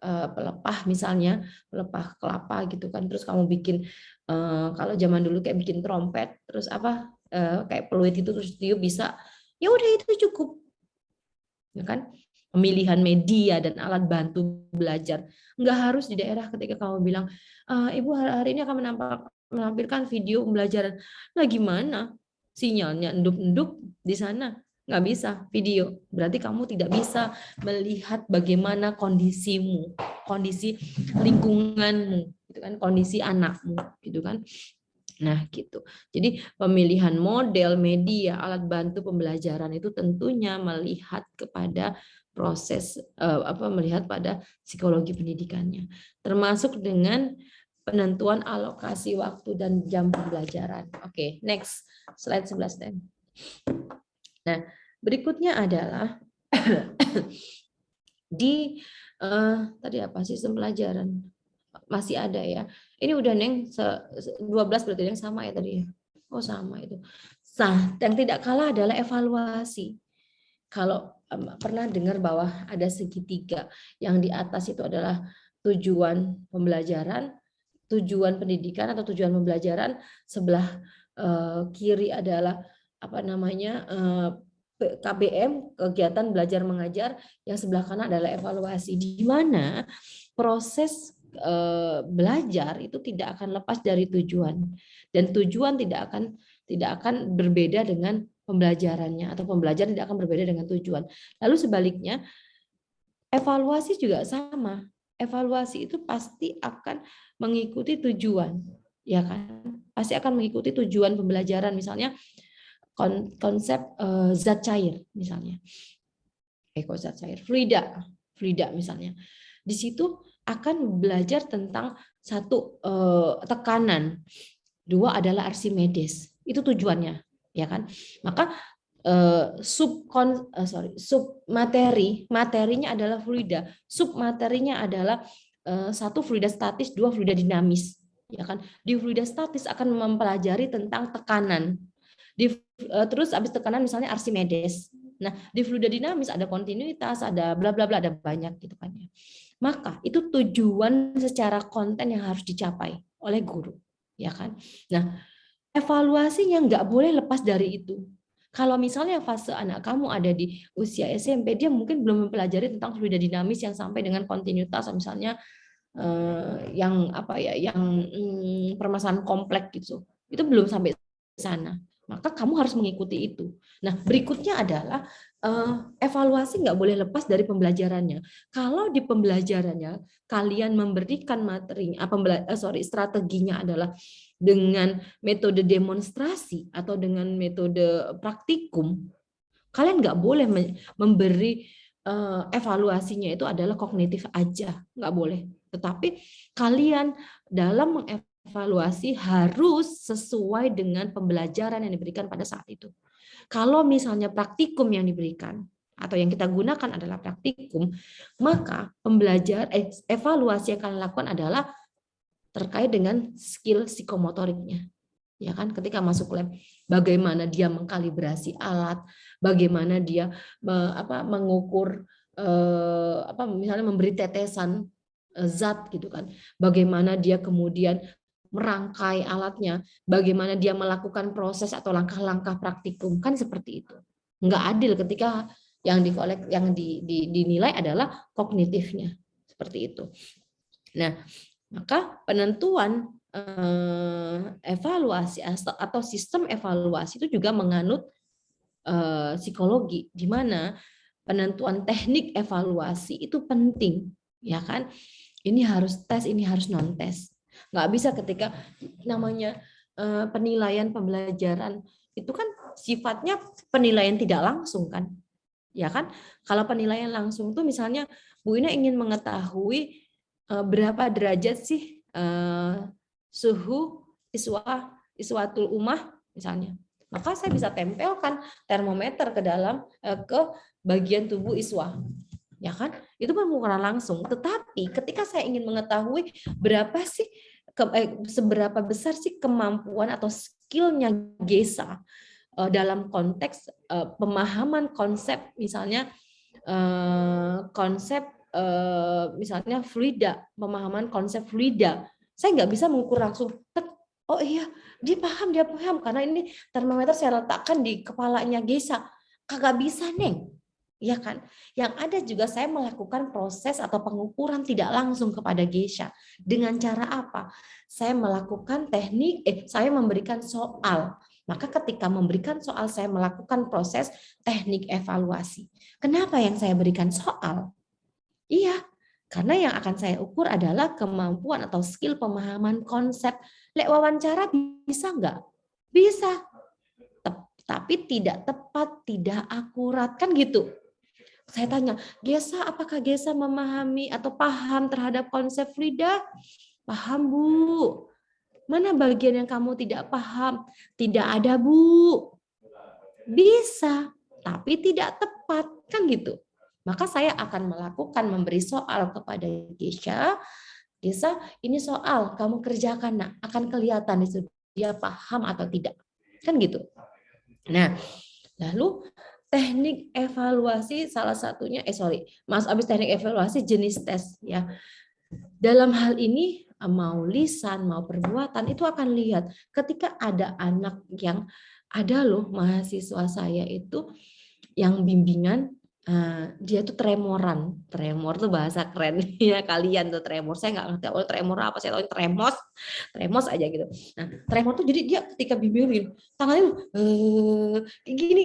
pelepah misalnya, pelepah kelapa gitu kan, terus kamu bikin kalau zaman dulu kayak bikin trompet, terus apa kayak peluit itu terus tiup bisa, ya udah itu cukup, ya kan? Pemilihan media dan alat bantu belajar nggak harus di daerah. Ketika kamu bilang ibu hari ini akan menampilkan video pembelajaran, nah gimana sinyalnya enduk-enduk di sana, nggak bisa video, berarti kamu tidak bisa melihat bagaimana kondisimu, kondisi lingkunganmu, gitu kan, kondisi anakmu, gitu kan. Nah, gitu. Jadi pemilihan model, media, alat bantu pembelajaran itu tentunya melihat kepada proses melihat pada psikologi pendidikannya, termasuk dengan penentuan alokasi waktu dan jam pembelajaran. Oke, next slide 11 then. Nah, berikutnya adalah di tadi apa sistem pelajaran masih ada ya. Ini udah Neng 12 berarti yang sama ya tadi ya. Oh sama itu. Nah, yang tidak kalah adalah evaluasi. Kalau pernah dengar bahwa ada segitiga, yang di atas itu adalah tujuan pembelajaran, tujuan pendidikan atau tujuan pembelajaran, sebelah kiri adalah apa namanya KBM, kegiatan belajar mengajar, yang sebelah kanan adalah evaluasi, di mana proses belajar itu tidak akan lepas dari tujuan, dan tujuan tidak akan berbeda dengan pembelajarannya, atau pembelajaran tidak akan berbeda dengan tujuan. Lalu sebaliknya, evaluasi juga sama. Evaluasi itu pasti akan mengikuti tujuan, ya kan? Pasti akan mengikuti tujuan pembelajaran, misalnya konsep zat cair misalnya. Zat cair, fluida misalnya. Di situ akan belajar tentang satu tekanan, dua adalah Archimedes. Itu tujuannya, ya kan? Maka materinya adalah fluida, submaterinya adalah satu fluida statis, dua fluida dinamis, ya kan? Di fluida statis akan mempelajari tentang tekanan. Terus habis tekanan misalnya Archimedes. Nah, di fluida dinamis ada kontinuitas, ada bla bla bla, ada banyak gitu kan ya. Maka itu tujuan secara konten yang harus dicapai oleh guru, ya kan? Nah, evaluasinya nggak boleh lepas dari itu. Kalau misalnya fase anak kamu ada di usia SMP, dia mungkin belum mempelajari tentang fluida dinamis yang sampai dengan kontinuitas, misalnya yang apa ya, yang permasalahan kompleks gitu. Itu belum sampai sana. Maka kamu harus mengikuti itu. Nah, berikutnya adalah evaluasi nggak boleh lepas dari pembelajarannya. Kalau di pembelajarannya kalian memberikan materinya, strateginya adalah dengan metode demonstrasi atau dengan metode praktikum, kalian nggak boleh memberi evaluasinya itu adalah kognitif aja, nggak boleh. Tetapi kalian dalam mengevaluasi harus sesuai dengan pembelajaran yang diberikan pada saat itu. Kalau misalnya praktikum yang diberikan atau yang kita gunakan adalah praktikum, maka evaluasi yang kalian lakukan adalah terkait dengan skill psikomotoriknya. Ya kan, ketika masuk lab, bagaimana dia mengkalibrasi alat, bagaimana dia mengukur misalnya memberi tetesan zat gitu kan, bagaimana dia kemudian merangkai alatnya, bagaimana dia melakukan proses atau langkah-langkah praktikum, kan seperti itu. Nggak adil ketika yang dinilai adalah kognitifnya, seperti itu. Nah, maka penentuan evaluasi atau sistem evaluasi itu juga menganut psikologi, di mana penentuan teknik evaluasi itu penting, ya kan? Ini harus tes, ini harus non tes. Nggak bisa ketika namanya penilaian pembelajaran itu kan sifatnya penilaian tidak langsung kan, ya kan? Kalau penilaian langsung tuh misalnya Bu Ina ingin mengetahui berapa derajat sih suhu iswatul ummah misalnya, maka saya bisa tempelkan termometer ke bagian tubuh iswa, ya kan? Itu pengukuran langsung. Tetapi ketika saya ingin mengetahui seberapa besar sih kemampuan atau skillnya Gesa dalam konteks pemahaman konsep, misalnya konsep misalnya fluida, pemahaman konsep fluida. Saya nggak bisa mengukur langsung, oh iya, dia paham, karena ini termometer saya letakkan di kepalanya Gesa. Kagak bisa, Neng. Ya kan? Yang ada juga saya melakukan proses atau pengukuran tidak langsung kepada Gesha. Dengan cara apa? Saya melakukan teknik, saya memberikan soal. Maka ketika memberikan soal, saya melakukan proses teknik evaluasi. Kenapa yang saya berikan soal? Iya, karena yang akan saya ukur adalah kemampuan atau skill pemahaman konsep. Lek wawancara bisa nggak? Bisa, tapi tidak tepat, tidak akurat, kan gitu. Saya tanya, Gesa, apakah Gesa memahami atau paham terhadap konsep fluida? Paham, Bu. Mana bagian yang kamu tidak paham? Tidak ada, Bu. Bisa, tapi tidak tepat, kan gitu. Maka saya akan melakukan memberi soal kepada Gesha. Gesha, ini soal, kamu kerjakan, nak. Akan kelihatan di situ dia paham atau tidak. Kan gitu. Nah, lalu teknik evaluasi salah satunya, Mas Abis, teknik evaluasi jenis tes ya. Dalam hal ini mau lisan, mau perbuatan itu akan lihat ketika ada anak yang ada loh mahasiswa saya itu yang bimbingan dia tuh tremoran. Tremor tuh bahasa keren ya kalian tuh tremor. Saya nggak ngerti tremor apa, saya tahu tremos aja gitu. Nah, tremor tuh jadi dia ketika bimbingin tangannya kayak gini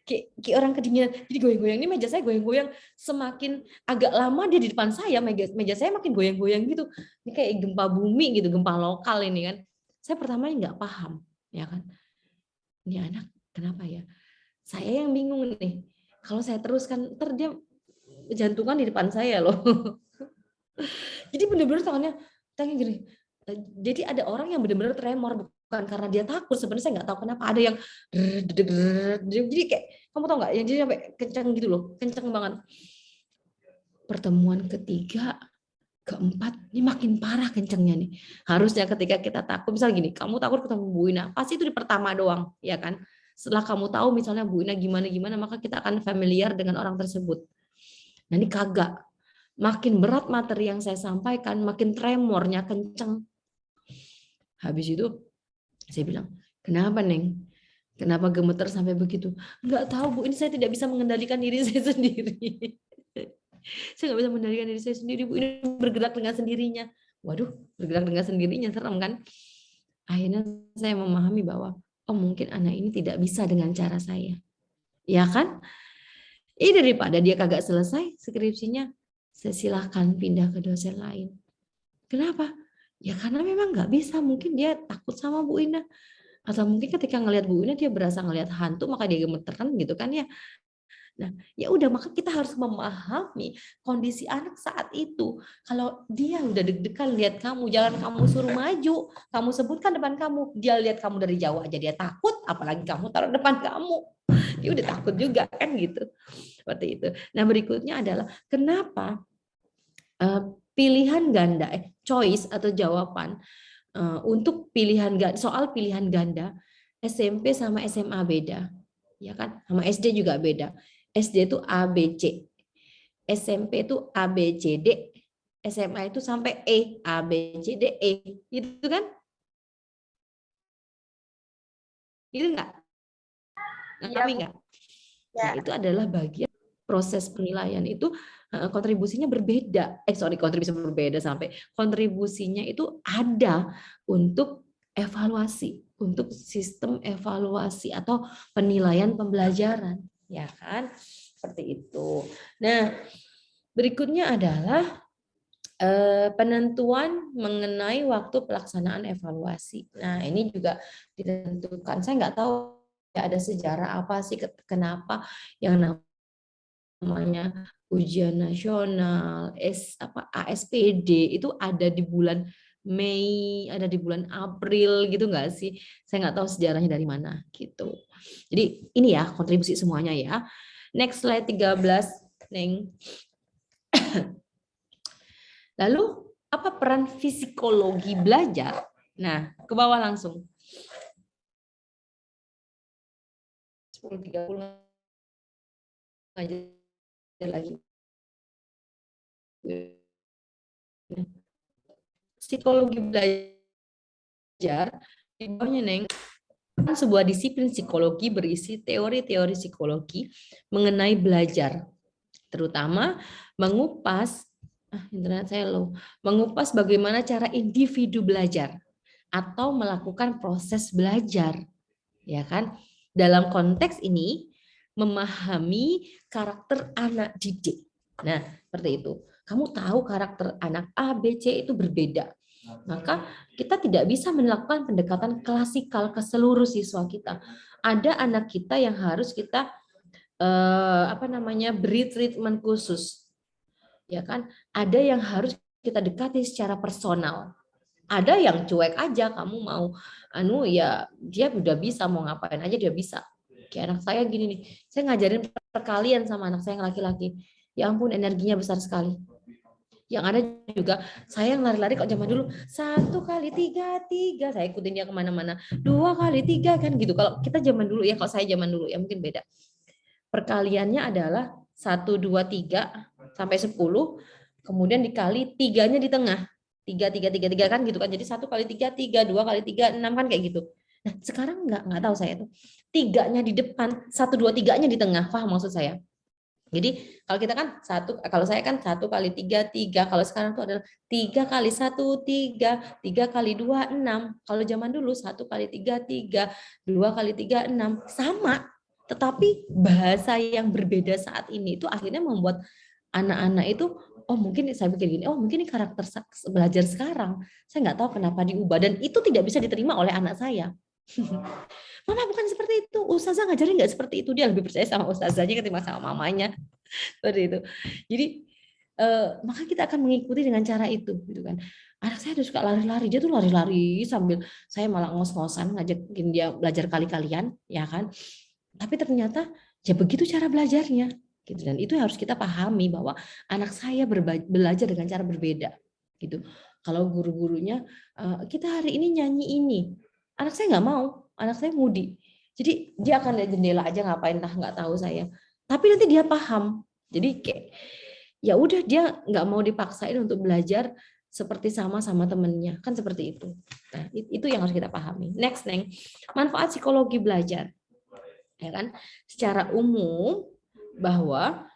kayak orang kedinginan. Jadi goyang-goyang, ini meja saya goyang-goyang, semakin agak lama dia di depan saya, meja saya makin goyang-goyang gitu. Ini kayak gempa bumi gitu, gempa lokal ini kan. Saya pertamanya nggak paham, ya kan. Ini anak kenapa ya? Saya yang bingung nih. Kalau saya teruskan, ntar dia jantungan di depan saya loh. Jadi benar-benar tangannya gini. Jadi ada orang yang benar-benar tremor, bukan karena dia takut. Sebenarnya saya nggak tahu kenapa ada yang jadi kayak kamu tahu nggak? Yang jadi sampai kencang gitu loh, kencang banget. Pertemuan ketiga, keempat, ini makin parah kencengnya nih. Harusnya ketika kita takut, misalnya gini, kamu takut ketemu Bu Ina, pasti itu di pertama doang, ya kan? Setelah kamu tahu misalnya Bu Ina gimana, maka kita akan familiar dengan orang tersebut. Nah ini kagak. Makin berat materi yang saya sampaikan, makin tremornya kenceng. Habis itu saya bilang, kenapa Neng? Kenapa gemeter sampai begitu? Enggak tahu Bu, ini saya tidak bisa mengendalikan diri saya sendiri. Saya nggak bisa mengendalikan diri saya sendiri, Bu. Ini bergerak dengan sendirinya. Waduh, bergerak dengan sendirinya, serem kan? Akhirnya saya memahami bahwa, oh mungkin anak ini tidak bisa dengan cara saya. Ya kan? Daripada dia kagak selesai skripsinya, saya silahkan pindah ke dosen lain. Kenapa? Ya karena memang nggak bisa. Mungkin dia takut sama Bu Ina. Atau mungkin ketika ngelihat Bu Ina, dia berasa ngelihat hantu, maka dia gemeteran gitu kan ya. Nah, ya udah, maka kita harus memahami kondisi anak saat itu. Kalau dia udah deg-degan lihat kamu, jalan kamu suruh maju, kamu sebutkan depan kamu, dia lihat kamu dari jauh aja dia takut, apalagi kamu taruh depan kamu. Dia udah takut juga kan gitu. Seperti itu. Nah, berikutnya adalah kenapa pilihan ganda, choice atau jawaban untuk soal pilihan ganda SMP sama SMA beda. Ya kan? Sama SD juga beda. SD itu A, B, C. SMP itu A, B, C, D. SMA itu sampai E. A, B, C, D, E. Gitu kan? Gitu enggak? Ngerti enggak? Nah, itu adalah bagian proses penilaian itu kontribusinya berbeda. Kontribusinya berbeda sampai kontribusinya itu ada untuk evaluasi, untuk sistem evaluasi atau penilaian pembelajaran, ya kan? Seperti itu. Nah, berikutnya adalah penentuan mengenai waktu pelaksanaan evaluasi. Nah, ini juga ditentukan. Saya nggak tahu ya ada sejarah apa sih kenapa yang namanya ujian nasional, ASPD itu ada di bulan Mei, ada di bulan April gitu nggak sih? Saya nggak tahu sejarahnya dari mana gitu. Jadi ini ya kontribusi semuanya ya. Next slide 13, Neng. Lalu apa peran psikologi belajar? Nah, ke bawah langsung. 10.30 aja lagi. Psikologi belajar di bawahnya Neng, sebuah disiplin psikologi berisi teori-teori psikologi mengenai belajar, terutama mengupas internet saya low, mengupas bagaimana cara individu belajar atau melakukan proses belajar, ya kan? Dalam konteks ini memahami karakter anak didik. Nah, seperti itu. Kamu tahu karakter anak A, B, C itu berbeda. Maka kita tidak bisa melakukan pendekatan klasikal ke seluruh siswa kita. Ada anak kita yang harus kita beri treatment khusus. Ya kan? Ada yang harus kita dekati secara personal. Ada yang cuek aja, kamu mau ya dia udah bisa, mau ngapain aja dia bisa. Kayak anak saya gini nih, saya ngajarin perkalian sama anak saya yang laki-laki. Ya ampun, energinya besar sekali. Yang ada juga saya yang lari-lari kok zaman dulu 1 kali 3 3, saya ikutin dia kemana-mana 2 kali 3 kan gitu. Kalau kita zaman dulu ya, kalau saya zaman dulu ya mungkin beda. Perkaliannya adalah 1 2 3 sampai 10, kemudian dikali 3-nya di tengah. 3 kan gitu kan. Jadi 1 kali 3 3, 2 kali 3 6 kan kayak gitu. Nah, sekarang enggak tahu saya tuh. 3-nya di depan, 1 2 3-nya di tengah. Paham maksud saya? Jadi kalau kita kan kalau saya kan 1 kali 3 3, kalau sekarang itu adalah 3 kali 1 3, 3 kali 2 6. Kalau zaman dulu 1 kali 3 3, 2 kali 3 6, sama. Tetapi bahasa yang berbeda saat ini itu akhirnya membuat anak-anak itu, oh mungkin saya pikir gini, oh mungkin ini karakter belajar sekarang. Saya nggak tahu kenapa diubah dan itu tidak bisa diterima oleh anak saya. Mama bukan seperti itu, ustazah ngajarin nggak seperti itu, dia lebih percaya sama ustazahnya ketimbang sama mamanya, seperti itu. Jadi maka kita akan mengikuti dengan cara itu, gitu kan. Anak saya udah suka lari-lari, dia tuh lari-lari sambil saya malah ngos-ngosan ngajakin dia belajar kali-kalian, ya kan. Tapi ternyata ya begitu cara belajarnya, gitu. Dan itu harus kita pahami bahwa anak saya belajar dengan cara berbeda, gitu. Kalau guru-gurunya kita hari ini nyanyi ini, anak saya nggak mau, anak saya mudi. Jadi dia akan lihat jendela aja ngapain lah nggak tahu saya. Tapi nanti dia paham. Jadi kayak ya udah dia nggak mau dipaksain untuk belajar seperti sama temennya, kan seperti itu. Nah, itu yang harus kita pahami. Next, Neng, manfaat psikologi belajar. Ya kan? Secara umum bahwa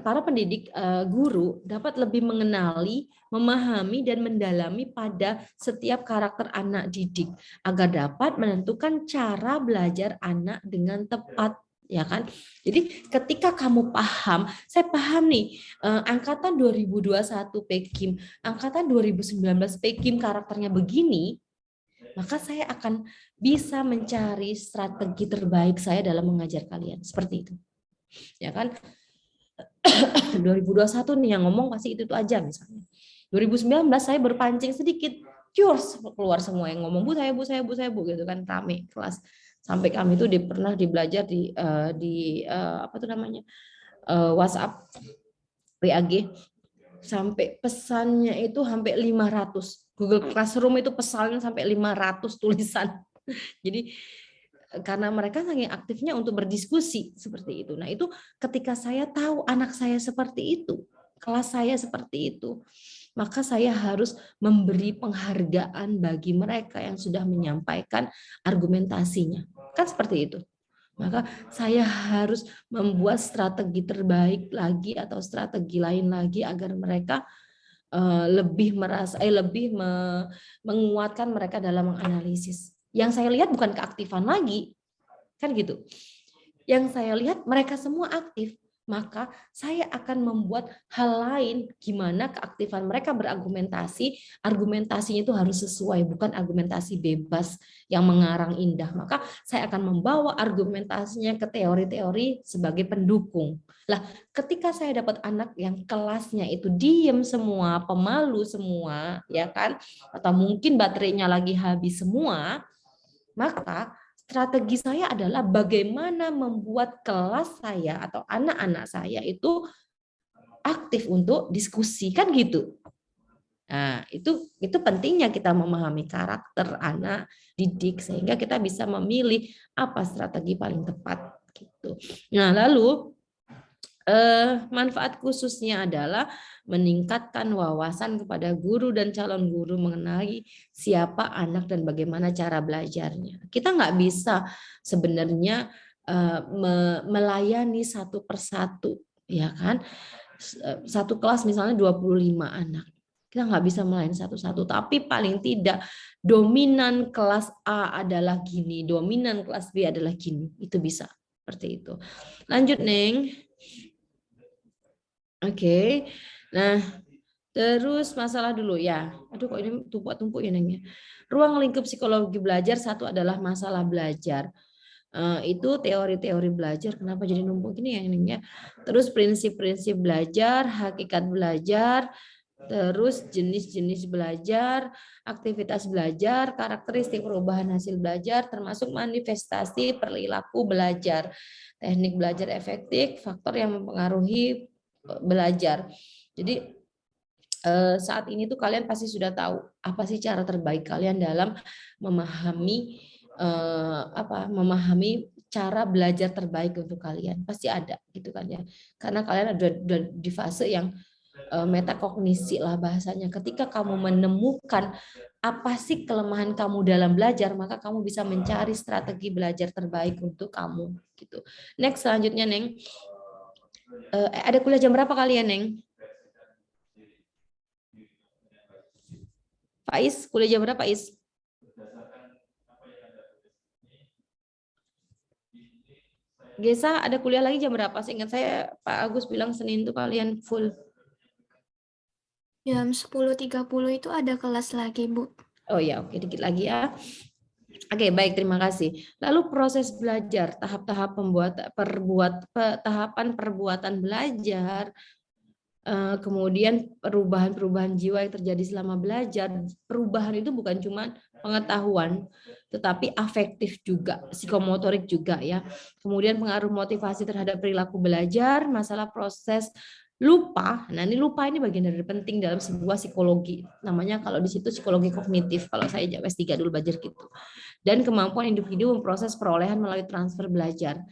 para pendidik guru dapat lebih mengenali, memahami dan mendalami pada setiap karakter anak didik agar dapat menentukan cara belajar anak dengan tepat, ya kan? Jadi ketika kamu paham, saya paham nih angkatan 2021 PKIM, angkatan 2019 PKIM karakternya begini, maka saya akan bisa mencari strategi terbaik saya dalam mengajar kalian, seperti itu. Ya kan? 2021 nih yang ngomong pasti itu aja misalnya. 2019 saya berpancing sedikit, curs keluar semua yang ngomong bu saya gitu kan, rame kelas. Sampai kami itu pernah dibelajar di WhatsApp WAG, sampai pesannya itu sampai 500. Google Classroom itu pesannya sampai 500 tulisan. Jadi karena mereka saking aktifnya untuk berdiskusi seperti itu. Nah, itu ketika saya tahu anak saya seperti itu, kelas saya seperti itu, maka saya harus memberi penghargaan bagi mereka yang sudah menyampaikan argumentasinya. Kan seperti itu. Maka saya harus membuat strategi terbaik lagi atau strategi lain lagi agar mereka lebih menguatkan mereka dalam menganalisis. Yang saya lihat bukan keaktifan lagi, kan gitu. Yang saya lihat mereka semua aktif, maka saya akan membuat hal lain gimana keaktifan mereka berargumentasi, argumentasinya itu harus sesuai, bukan argumentasi bebas yang mengarang indah. Maka saya akan membawa argumentasinya ke teori-teori sebagai pendukung. Lah, ketika saya dapat anak yang kelasnya itu diem semua, pemalu semua, ya kan? Atau mungkin baterainya lagi habis semua, maka strategi saya adalah bagaimana membuat kelas saya atau anak-anak saya itu aktif untuk diskusi, kan gitu. Nah, itu pentingnya kita memahami karakter anak didik sehingga kita bisa memilih apa strategi paling tepat gitu. Nah, lalu Manfaat khususnya adalah meningkatkan wawasan kepada guru dan calon guru mengenai siapa anak dan bagaimana cara belajarnya. Kita nggak bisa sebenarnya melayani satu persatu, ya kan? Satu kelas misalnya 25 anak. Kita nggak bisa melayani satu-satu, tapi paling tidak dominan kelas A adalah gini, dominan kelas B adalah gini. Itu bisa seperti itu. Lanjut, Neng. Oke. Nah, terus masalah dulu ya. Aduh, kok ini tumpuk-tumpuk ya, Neng ya. Ruang lingkup psikologi belajar satu adalah masalah belajar. Itu teori-teori belajar. Kenapa jadi numpuk gini ya, Neng ya? Terus prinsip-prinsip belajar, hakikat belajar, terus jenis-jenis belajar, aktivitas belajar, karakteristik perubahan hasil belajar, termasuk manifestasi perilaku belajar, teknik belajar efektif, faktor yang mempengaruhi belajar. Jadi saat ini tuh kalian pasti sudah tahu apa sih cara terbaik kalian dalam memahami memahami cara belajar terbaik untuk kalian. Pasti ada gitu kan ya. Karena kalian ada di fase yang metakognisi lah bahasanya. Ketika kamu menemukan apa sih kelemahan kamu dalam belajar, maka kamu bisa mencari strategi belajar terbaik untuk kamu gitu. Next, selanjutnya, Neng. Ada kuliah jam berapa kalian, Neng? Faiz, kuliah jam berapa, Faiz? Gesa, ada kuliah lagi jam berapa? Seingat saya Pak Agus bilang Senin tuh kalian full. Jam 10.30 itu ada kelas lagi, Bu. Oh ya, oke, dikit lagi ya. Oke, baik, terima kasih. Lalu proses belajar, tahap-tahap tahapan perbuatan belajar, kemudian perubahan-perubahan jiwa yang terjadi selama belajar. Perubahan itu bukan cuma pengetahuan, tetapi afektif juga, psikomotorik juga ya. Kemudian pengaruh motivasi terhadap perilaku belajar, masalah proses lupa. Nah, ini lupa ini bagian dari penting dalam sebuah psikologi. Namanya kalau di situ psikologi kognitif. Kalau saya S3 dulu belajar gitu. Dan kemampuan individu memproses perolehan melalui transfer belajar.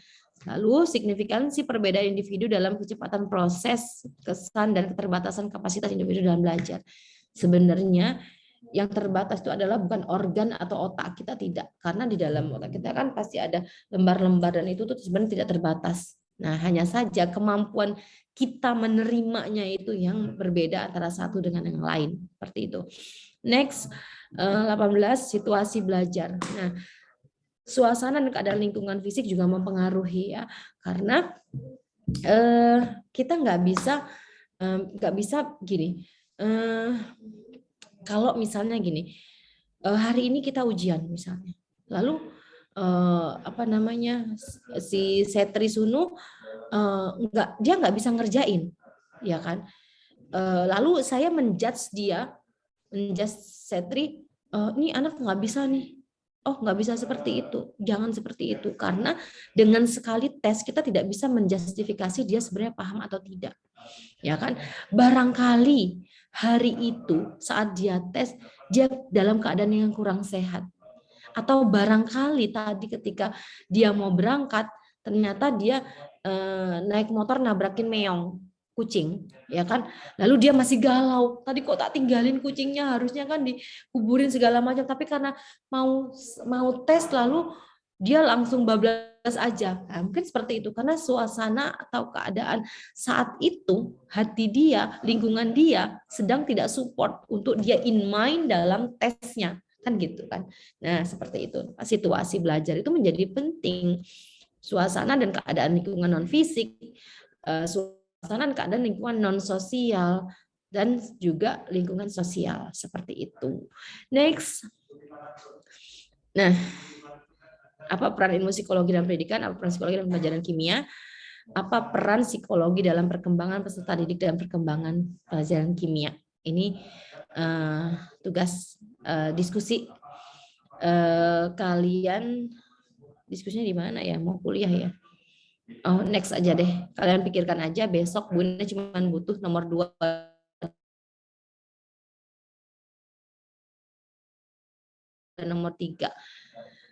Lalu signifikansi perbedaan individu dalam kecepatan proses, kesan dan keterbatasan kapasitas individu dalam belajar. Sebenarnya yang terbatas itu adalah bukan organ atau otak kita, tidak. Karena di dalam otak kita kan pasti ada lembar-lembar dan itu tuh sebenarnya tidak terbatas. Nah, hanya saja kemampuan kita menerimanya itu yang berbeda antara satu dengan yang lain. Seperti itu. Next, 18, situasi belajar. Nah, suasana dan keadaan lingkungan fisik juga mempengaruhi ya, karena kita nggak bisa gini. Kalau misalnya gini, hari ini kita ujian misalnya, lalu si Setri Sunu dia nggak bisa ngerjain, ya kan? Lalu saya menjudge Setri, ini anak nggak bisa nih. Oh, nggak bisa seperti itu. Jangan seperti itu. Karena dengan sekali tes, kita tidak bisa menjustifikasi dia sebenarnya paham atau tidak. Ya kan? Barangkali hari itu saat dia tes, dia dalam keadaan yang kurang sehat. Atau barangkali tadi ketika dia mau berangkat, ternyata dia naik motor nabrakin meong. Kucing, ya kan? Lalu dia masih galau. Tadi kok tak tinggalin kucingnya, harusnya kan dikuburin segala macam. Tapi karena mau tes lalu dia langsung bablas aja. Nah, mungkin seperti itu karena suasana atau keadaan saat itu hati dia, lingkungan dia sedang tidak support untuk dia in mind dalam tesnya, kan gitu kan. Nah, seperti itu. Situasi belajar itu menjadi penting. Suasana dan keadaan lingkungan non fisik, suasana dan keadaan lingkungan non sosial dan juga lingkungan sosial seperti itu. Next. Nah, apa peran ilmu psikologi dalam pendidikan? Apa peran psikologi dalam pelajaran kimia? Apa peran psikologi dalam perkembangan peserta didik dalam perkembangan pelajaran kimia? Ini tugas diskusi kalian. Diskusinya di mana ya? Mau kuliah ya? Oh, next aja deh. Kalian pikirkan aja besok Bunda cuma butuh nomor 2 nomor 3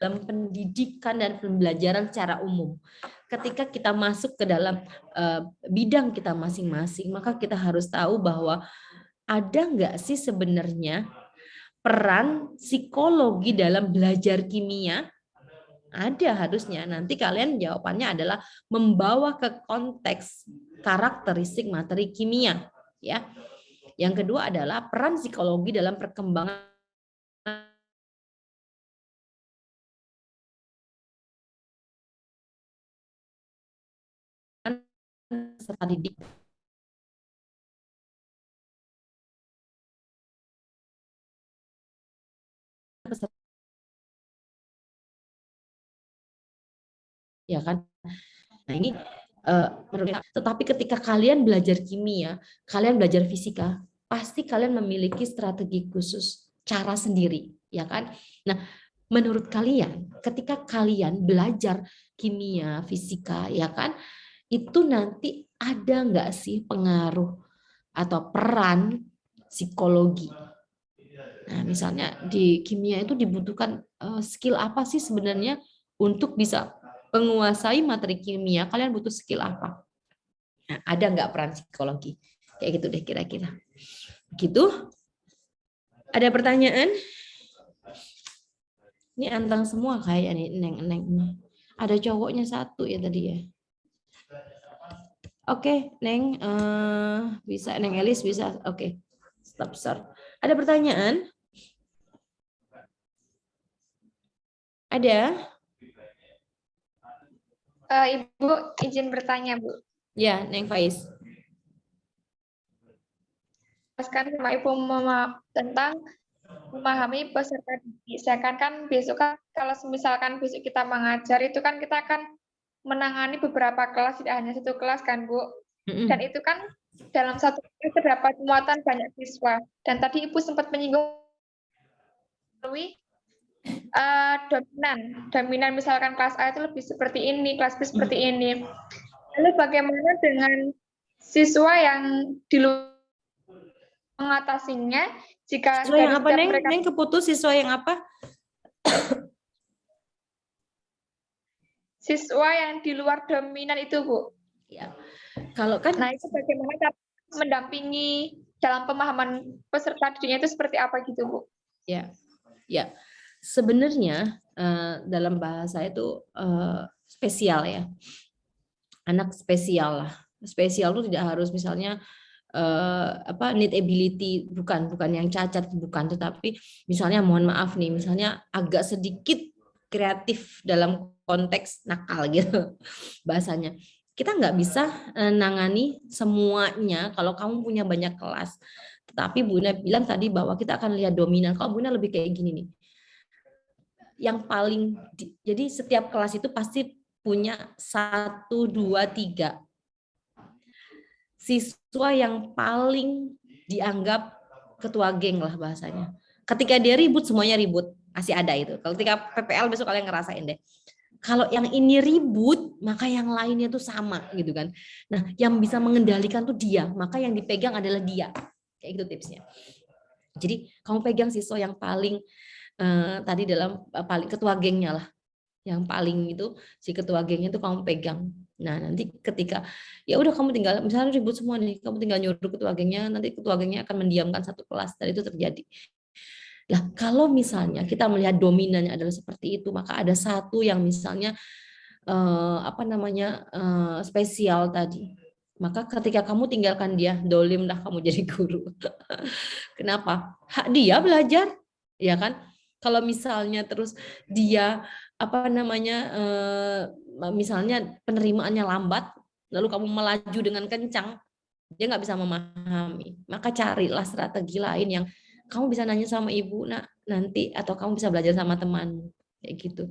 dalam pendidikan dan pembelajaran secara umum. Ketika kita masuk ke dalam bidang kita masing-masing, maka kita harus tahu bahwa ada nggak sih sebenarnya peran psikologi dalam belajar kimia? Ada harusnya. Nanti kalian jawabannya adalah membawa ke konteks karakteristik materi kimia, ya. Yang kedua adalah peran psikologi dalam perkembangan peserta didik. Ya kan? Nah, ini tetapi ketika kalian belajar kimia, kalian belajar fisika, pasti kalian memiliki strategi khusus, cara sendiri, ya kan? Nah, menurut kalian, ketika kalian belajar kimia, fisika, ya kan, itu nanti ada nggak sih pengaruh atau peran psikologi? Nah, misalnya di kimia itu dibutuhkan skill apa sih sebenarnya untuk bisa menguasai materi kimia? Kalian butuh skill apa? Nah, ada nggak peran psikologi? Kayak gitu deh kira-kira. Gitu. Ada pertanyaan? Ini antang semua kayak nih, Neng. Ada cowoknya satu ya tadi ya. Oke, Neng, bisa, Neng Elis bisa. Oke, stop. Ada pertanyaan? Ada? Ibu izin bertanya, Bu. Ya, Neng Faiz. Jelaskan sama Ibu tentang memahami peserta didik. Sedangkan kan besok kan kalau misalkan besok kita mengajar itu kan kita akan menangani beberapa kelas, tidak hanya satu kelas kan, Bu. Dan itu kan dalam satu kelas terdapat muatan banyak siswa. Dan tadi Ibu sempat menyinggung dominan misalkan kelas A itu lebih seperti ini, kelas B seperti ini. Lalu bagaimana dengan siswa yang di luar mengatasinya jika siswa yang apa, Neng? mereka... Neng keputus siswa yang apa? Siswa yang di luar dominan itu, Bu. Ya. Kalau kan Nah, itu bagaimana mendampingi dalam pemahaman peserta didiknya itu seperti apa gitu, Bu? Ya. Sebenarnya dalam bahasa itu spesial ya. Anak spesial lah. Spesial itu tidak harus misalnya need ability, bukan yang cacat, bukan, tetapi misalnya mohon maaf nih, misalnya agak sedikit kreatif dalam konteks nakal gitu bahasanya. Kita nggak bisa nangani semuanya kalau kamu punya banyak kelas. Tetapi Bu Ina bilang tadi bahwa kita akan lihat dominan. Kalau Bu Ina lebih kayak gini nih. Yang paling, jadi setiap kelas itu pasti punya 1, 2, 3 siswa yang paling dianggap ketua geng lah bahasanya. Ketika dia ribut, semuanya ribut. Masih ada itu. Kalau ketika PPL besok kalian ngerasain deh. Kalau yang ini ribut, maka yang lainnya tuh sama gitu kan. Nah, yang bisa mengendalikan tuh dia, maka yang dipegang adalah dia. Kayak gitu tipsnya. Jadi kamu pegang siswa yang paling tadi dalam paling ketua gengnya lah. Yang paling itu si ketua gengnya itu kamu pegang. Nah, nanti ketika ya udah kamu tinggal misalnya ribut semua nih, kamu tinggal nyuruh ketua gengnya, nanti ketua gengnya akan mendiamkan satu kelas, dan itu terjadi. Lah, kalau misalnya kita melihat dominannya adalah seperti itu, maka ada satu yang misalnya spesial tadi. Maka ketika kamu tinggalkan dia, dolim dah kamu jadi guru. Kenapa? Hak dia belajar, ya kan? Kalau misalnya terus dia misalnya penerimaannya lambat, lalu kamu melaju dengan kencang, dia nggak bisa memahami. Maka carilah strategi lain yang kamu bisa nanya sama ibu nanti, atau kamu bisa belajar sama temanmu kayak gitu.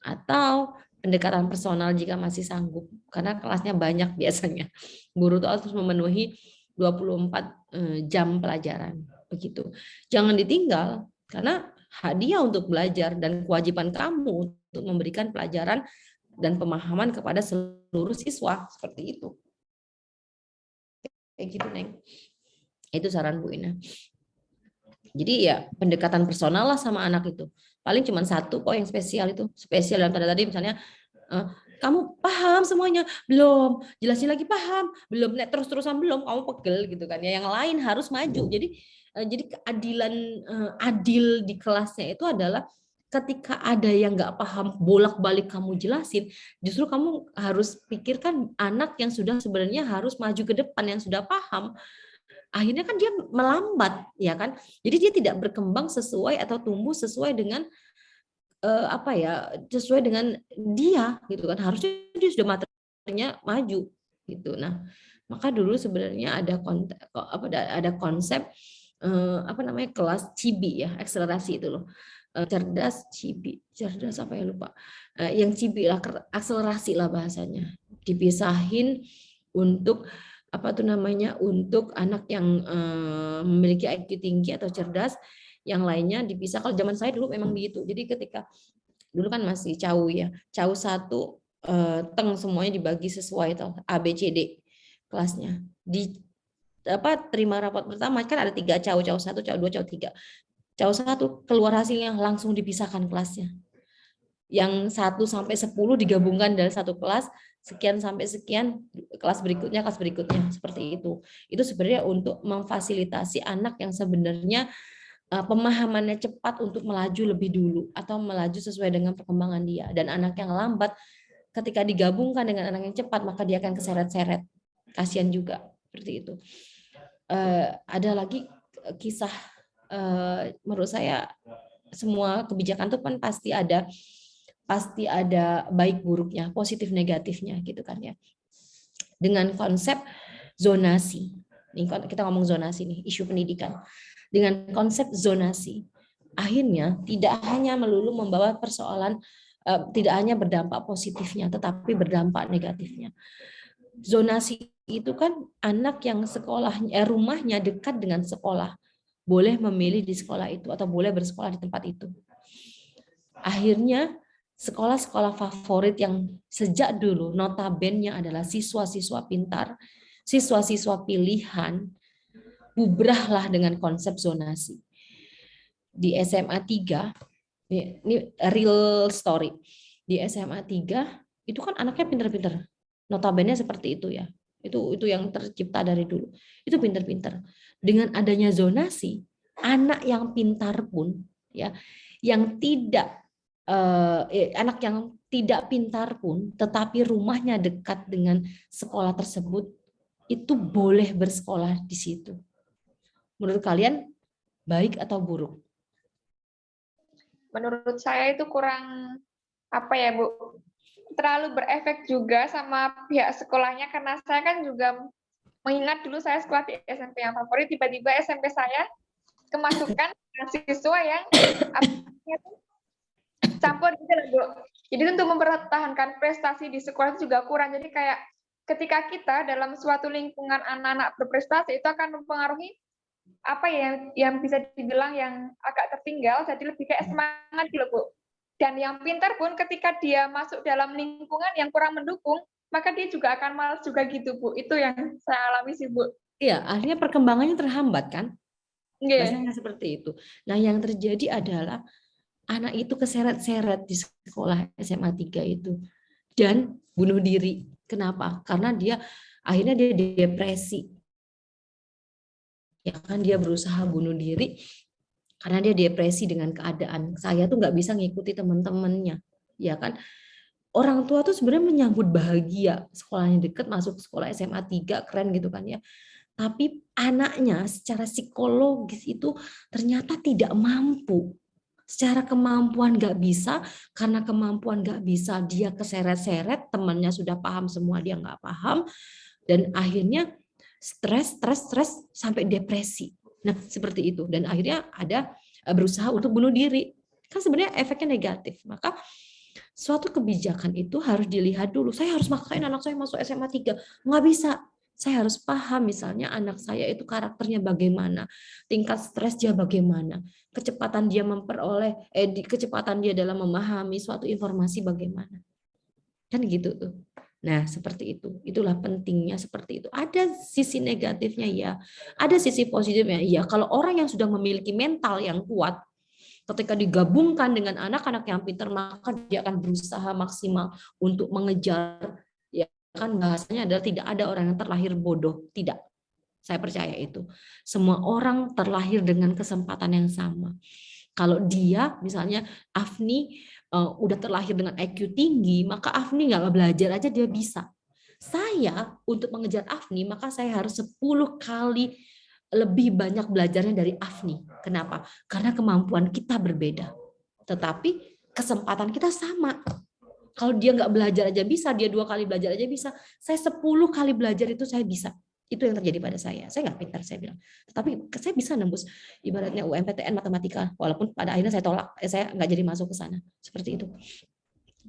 Atau pendekatan personal jika masih sanggup, karena kelasnya banyak biasanya. Guru itu harus memenuhi 24 jam pelajaran begitu. Jangan ditinggal karena hak dia untuk belajar dan kewajiban kamu untuk memberikan pelajaran dan pemahaman kepada seluruh siswa seperti itu. Kayak gitu, Neng. Itu saran Bu Ina. Jadi ya pendekatan personal lah sama anak itu. paling cuma satu kok yang spesial, itu spesial dalam tanda tadi misalnya kamu paham semuanya belum, jelasin lagi paham belum, terus-terusan belum, kamu pegel gitu kan ya, yang lain harus maju. Jadi keadilan adil di kelasnya itu adalah ketika ada yang nggak paham bolak-balik kamu jelasin, justru kamu harus pikirkan anak yang sudah sebenarnya harus maju ke depan, yang sudah paham. Akhirnya kan dia melambat, ya kan? Jadi dia tidak berkembang sesuai atau tumbuh sesuai dengan sesuai dengan dia gitu kan. Harusnya dia sudah materinya maju gitu. Nah, maka dulu sebenarnya ada konsep kelas CIBI ya, akselerasi itu loh. Cerdas CIBI, cerdas apa ya lupa. Yang CIBI lah, akselerasi lah bahasanya. Dipisahin untuk untuk anak yang memiliki IQ tinggi atau cerdas, yang lainnya dipisah. Kalau zaman saya dulu memang begitu. Jadi ketika dulu kan masih CAU ya, CAU 1 teng semuanya dibagi sesuai itu A B C D kelasnya. Di terima rapot pertama kan ada 3 CAU 1, CAU 2, CAU 3. CAU 1 keluar hasilnya langsung dipisahkan kelasnya. Yang 1 sampai 10 digabungkan dalam satu kelas, sekian sampai sekian kelas berikutnya seperti itu. Itu sebenarnya untuk memfasilitasi anak yang sebenarnya pemahamannya cepat untuk melaju lebih dulu atau melaju sesuai dengan perkembangan dia. Dan anak yang lambat ketika digabungkan dengan anak yang cepat maka dia akan keseret-seret. Kasihan juga seperti itu. Ada lagi kisah, menurut saya semua kebijakan itu kan pasti ada baik buruknya, positif negatifnya gitu kan ya. Dengan konsep zonasi. Ini kita ngomong zonasi nih, isu pendidikan. Dengan konsep zonasi, akhirnya tidak hanya melulu membawa persoalan, tidak hanya berdampak positifnya, tetapi berdampak negatifnya. Zonasi itu kan anak yang rumahnya dekat dengan sekolah, boleh memilih di sekolah itu atau boleh bersekolah di tempat itu. Akhirnya sekolah-sekolah favorit yang sejak dulu notabene adalah siswa-siswa pintar, siswa-siswa pilihan, bubrahlah dengan konsep zonasi. Di SMA 3, ini real story. Di SMA 3 itu kan anaknya pintar-pintar. Notabene seperti itu ya. Itu yang tercipta dari dulu. Itu pintar-pintar. Dengan adanya zonasi, anak yang pintar pun ya, yang tidak anak yang tidak pintar pun tetapi rumahnya dekat dengan sekolah tersebut itu boleh bersekolah di situ. Menurut kalian baik atau buruk? Menurut saya itu kurang Bu, terlalu berefek juga sama pihak sekolahnya, karena saya kan juga mengingat dulu saya sekolah di SMP yang favorit, tiba-tiba SMP saya kemasukan siswa yang campur gitu loh, Bu. Jadi untuk mempertahankan prestasi di sekolah itu juga kurang. Jadi kayak ketika kita dalam suatu lingkungan anak-anak berprestasi itu akan mempengaruhi yang bisa dibilang yang agak tertinggal, jadi lebih kayak semangat gitu, Bu. Dan yang pintar pun ketika dia masuk dalam lingkungan yang kurang mendukung, maka dia juga akan malas juga gitu, Bu. Itu yang saya alami sih, Bu. Iya, akhirnya perkembangannya terhambat kan? Biasanya seperti itu. Nah, yang terjadi adalah anak itu keseret-seret di sekolah SMA 3 itu dan bunuh diri. Kenapa? Karena akhirnya dia depresi. Ya kan, dia berusaha bunuh diri karena dia depresi dengan keadaan. Saya tuh nggak bisa ngikuti teman-temannya, ya kan? Orang tua tuh sebenarnya menyambut bahagia sekolahnya dekat, masuk sekolah SMA 3 keren gitu kan ya. Tapi anaknya secara psikologis itu ternyata tidak mampu. Secara kemampuan nggak bisa, karena kemampuan nggak bisa dia keseret-seret, temannya sudah paham semua dia nggak paham, dan akhirnya stres sampai depresi. Nah, seperti itu. Dan akhirnya ada berusaha untuk bunuh diri. Kan sebenarnya efeknya negatif. Maka suatu kebijakan itu harus dilihat dulu. Saya harus maksain anak saya masuk SMA 3. Nggak bisa. Saya harus paham misalnya anak saya itu karakternya bagaimana, tingkat stres dia bagaimana, kecepatan dia kecepatan dia dalam memahami suatu informasi bagaimana. Kan gitu tuh. Nah, seperti itu. Itulah pentingnya seperti itu. Ada sisi negatifnya ya, ada sisi positifnya ya. Kalau orang yang sudah memiliki mental yang kuat, Ketika digabungkan dengan anak-anak yang pintar, maka dia akan berusaha maksimal untuk mengejar. Ya kan, bahasanya adalah tidak ada orang yang terlahir bodoh, tidak. Saya percaya itu. Semua orang terlahir dengan kesempatan yang sama. Kalau dia, misalnya Afni udah terlahir dengan IQ tinggi, maka Afni nggak belajar aja dia bisa. Saya untuk mengejar Afni, maka saya harus 10 kali lebih banyak belajarnya dari Afni. Kenapa? Karena kemampuan kita berbeda. Tetapi kesempatan kita sama. Kalau dia nggak belajar aja bisa, dia 2 kali belajar aja bisa. Saya 10 kali belajar itu saya bisa. Itu yang terjadi pada saya. Saya nggak pintar, saya bilang. Tetapi saya bisa nembus ibaratnya UMPTN matematika. Walaupun pada akhirnya saya tolak. Saya nggak jadi masuk ke sana. Seperti itu.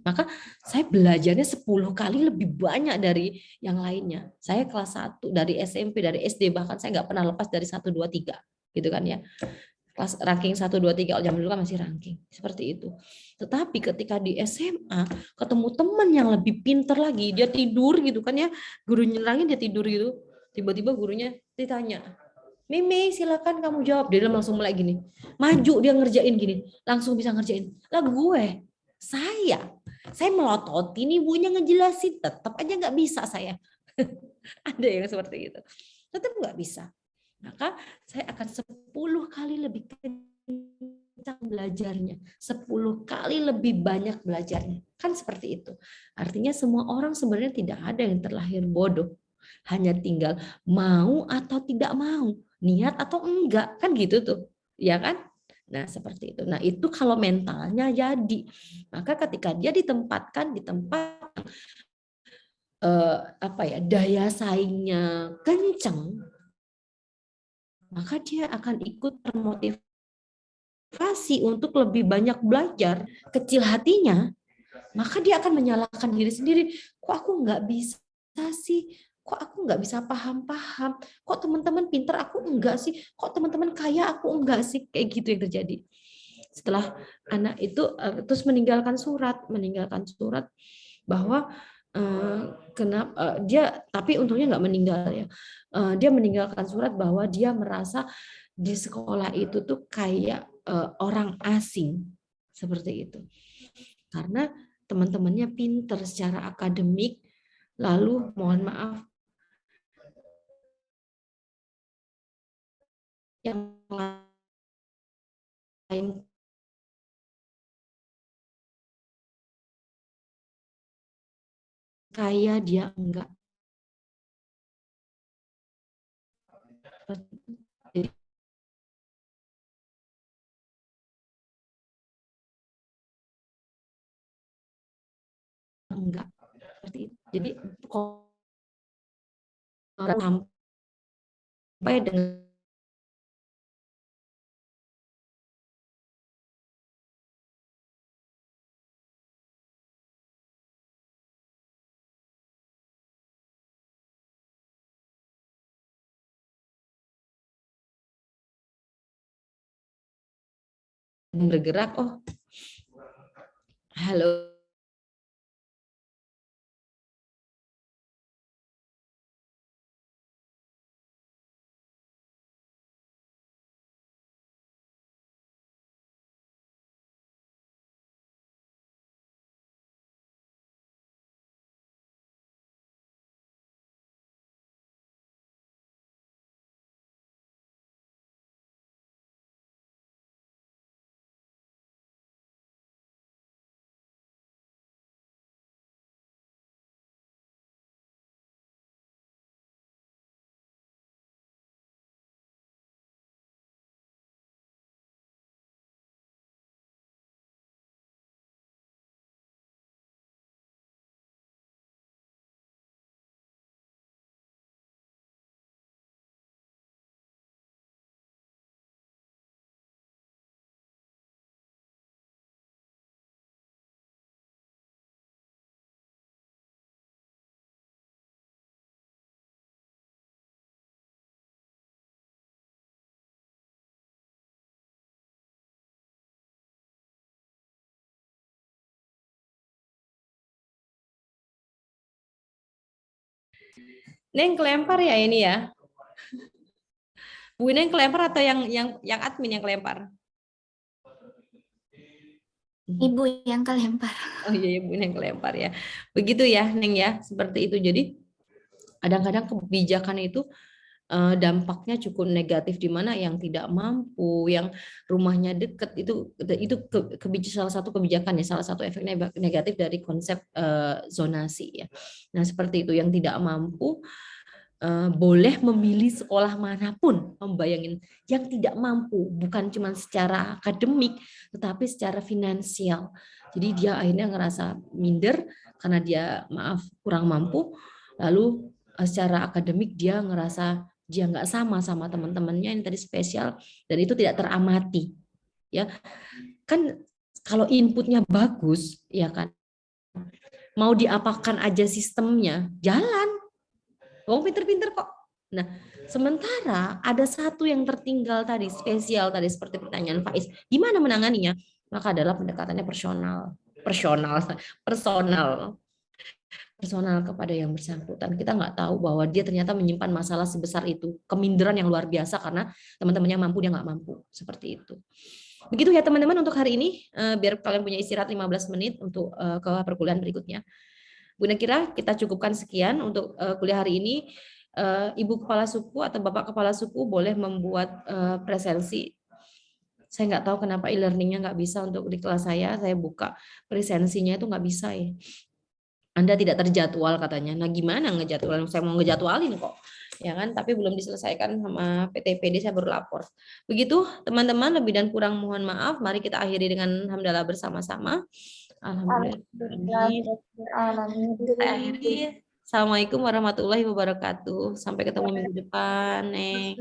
Maka saya belajarnya 10 kali lebih banyak dari yang lainnya. Saya kelas 1 dari SMP, dari SD, bahkan saya nggak pernah lepas dari 1, 2, 3. Gitu kan ya. Kelas ranking 1, 2, 3, zaman dulu kan masih ranking. Seperti itu. Tetapi ketika di SMA, ketemu teman yang lebih pintar lagi, dia tidur gitu kan ya, guru nyerangin dia tidur gitu. Tiba-tiba gurunya ditanya, Mimi silakan kamu jawab. Dia langsung mulai gini, maju dia ngerjain gini, langsung bisa ngerjain. Lah gue, saya melototin ibunya ngejelasin, tetap aja nggak bisa saya. Ada yang seperti itu, tetap nggak bisa. Maka saya akan 10 kali lebih kencang belajarnya, 10 kali lebih banyak belajarnya. Kan seperti itu. Artinya semua orang sebenarnya tidak ada yang terlahir bodoh. Hanya tinggal mau atau tidak mau, niat atau enggak, kan gitu tuh. Ya kan? Nah, seperti itu. Nah, itu kalau mentalnya jadi. Maka ketika dia ditempatkan di tempat daya saingnya kencang, maka dia akan ikut termotivasi untuk lebih banyak belajar. Kecil hatinya, maka dia akan menyalahkan diri sendiri. Kok aku nggak bisa sih? Kok aku nggak bisa paham-paham? Kok teman-teman pintar aku enggak sih? Kok teman-teman kaya aku enggak sih? Kayak gitu yang terjadi. Setelah anak itu terus meninggalkan surat bahwa kenapa dia, tapi untungnya nggak meninggal ya. Dia meninggalkan surat bahwa dia merasa di sekolah itu tuh kayak orang asing, seperti itu. Karena teman-temannya pinter secara akademik, lalu mohon maaf yang lain kaya, dia enggak. Jadi enggak. Seperti itu. Jadi orang sampai dengan bergerak, oh halo, Neng kelempar ya ini ya. Bu Neng kelempar atau yang admin yang kelempar? Ibu yang kelempar. Oh iya, ibu yang kelempar ya. Begitu ya, Neng ya, seperti itu. Jadi kadang-kadang kebijakan itu dampaknya cukup negatif di mana yang tidak mampu, yang rumahnya dekat itu salah satu kebijakan ya, salah satu efek negatif dari konsep zonasi ya. Nah, seperti itu yang tidak mampu boleh memilih sekolah manapun, membayangin yang tidak mampu bukan cuma secara akademik tetapi secara finansial. Jadi dia akhirnya ngerasa minder karena dia kurang mampu, lalu secara akademik dia ngerasa dia nggak sama teman-temannya yang tadi spesial dan itu tidak teramati. Ya. Kan kalau inputnya bagus, ya kan. Mau diapakan aja sistemnya, jalan. Pinter-pinter kok. Nah, sementara ada satu yang tertinggal tadi, spesial tadi seperti pertanyaan Faiz. Gimana menanganinya? Maka adalah pendekatannya personal kepada yang bersangkutan. Kita nggak tahu bahwa dia ternyata menyimpan masalah sebesar itu, keminderan yang luar biasa karena teman-temannya mampu, dia nggak mampu. Seperti itu. Begitu ya teman-teman untuk hari ini, biar kalian punya istirahat 15 menit untuk ke perkuliahan berikutnya. Bunda kira kita cukupkan sekian untuk kuliah hari ini. Ibu kepala suku atau bapak kepala suku boleh membuat presensi. Saya nggak tahu kenapa e-learningnya nggak bisa untuk di kelas saya buka presensinya itu nggak bisa ya. Anda tidak terjadwal katanya. Nah gimana ngejadwalin? Saya mau ngejadwalin kok. Ya kan, tapi belum diselesaikan sama PTPD, saya baru lapor. Begitu teman-teman, lebih dan kurang mohon maaf. Mari kita akhiri dengan hamdalah bersama-sama. Alhamdulillah. Saya akhiri. Assalamualaikum warahmatullahi wabarakatuh. Sampai ketemu minggu depan, Neng.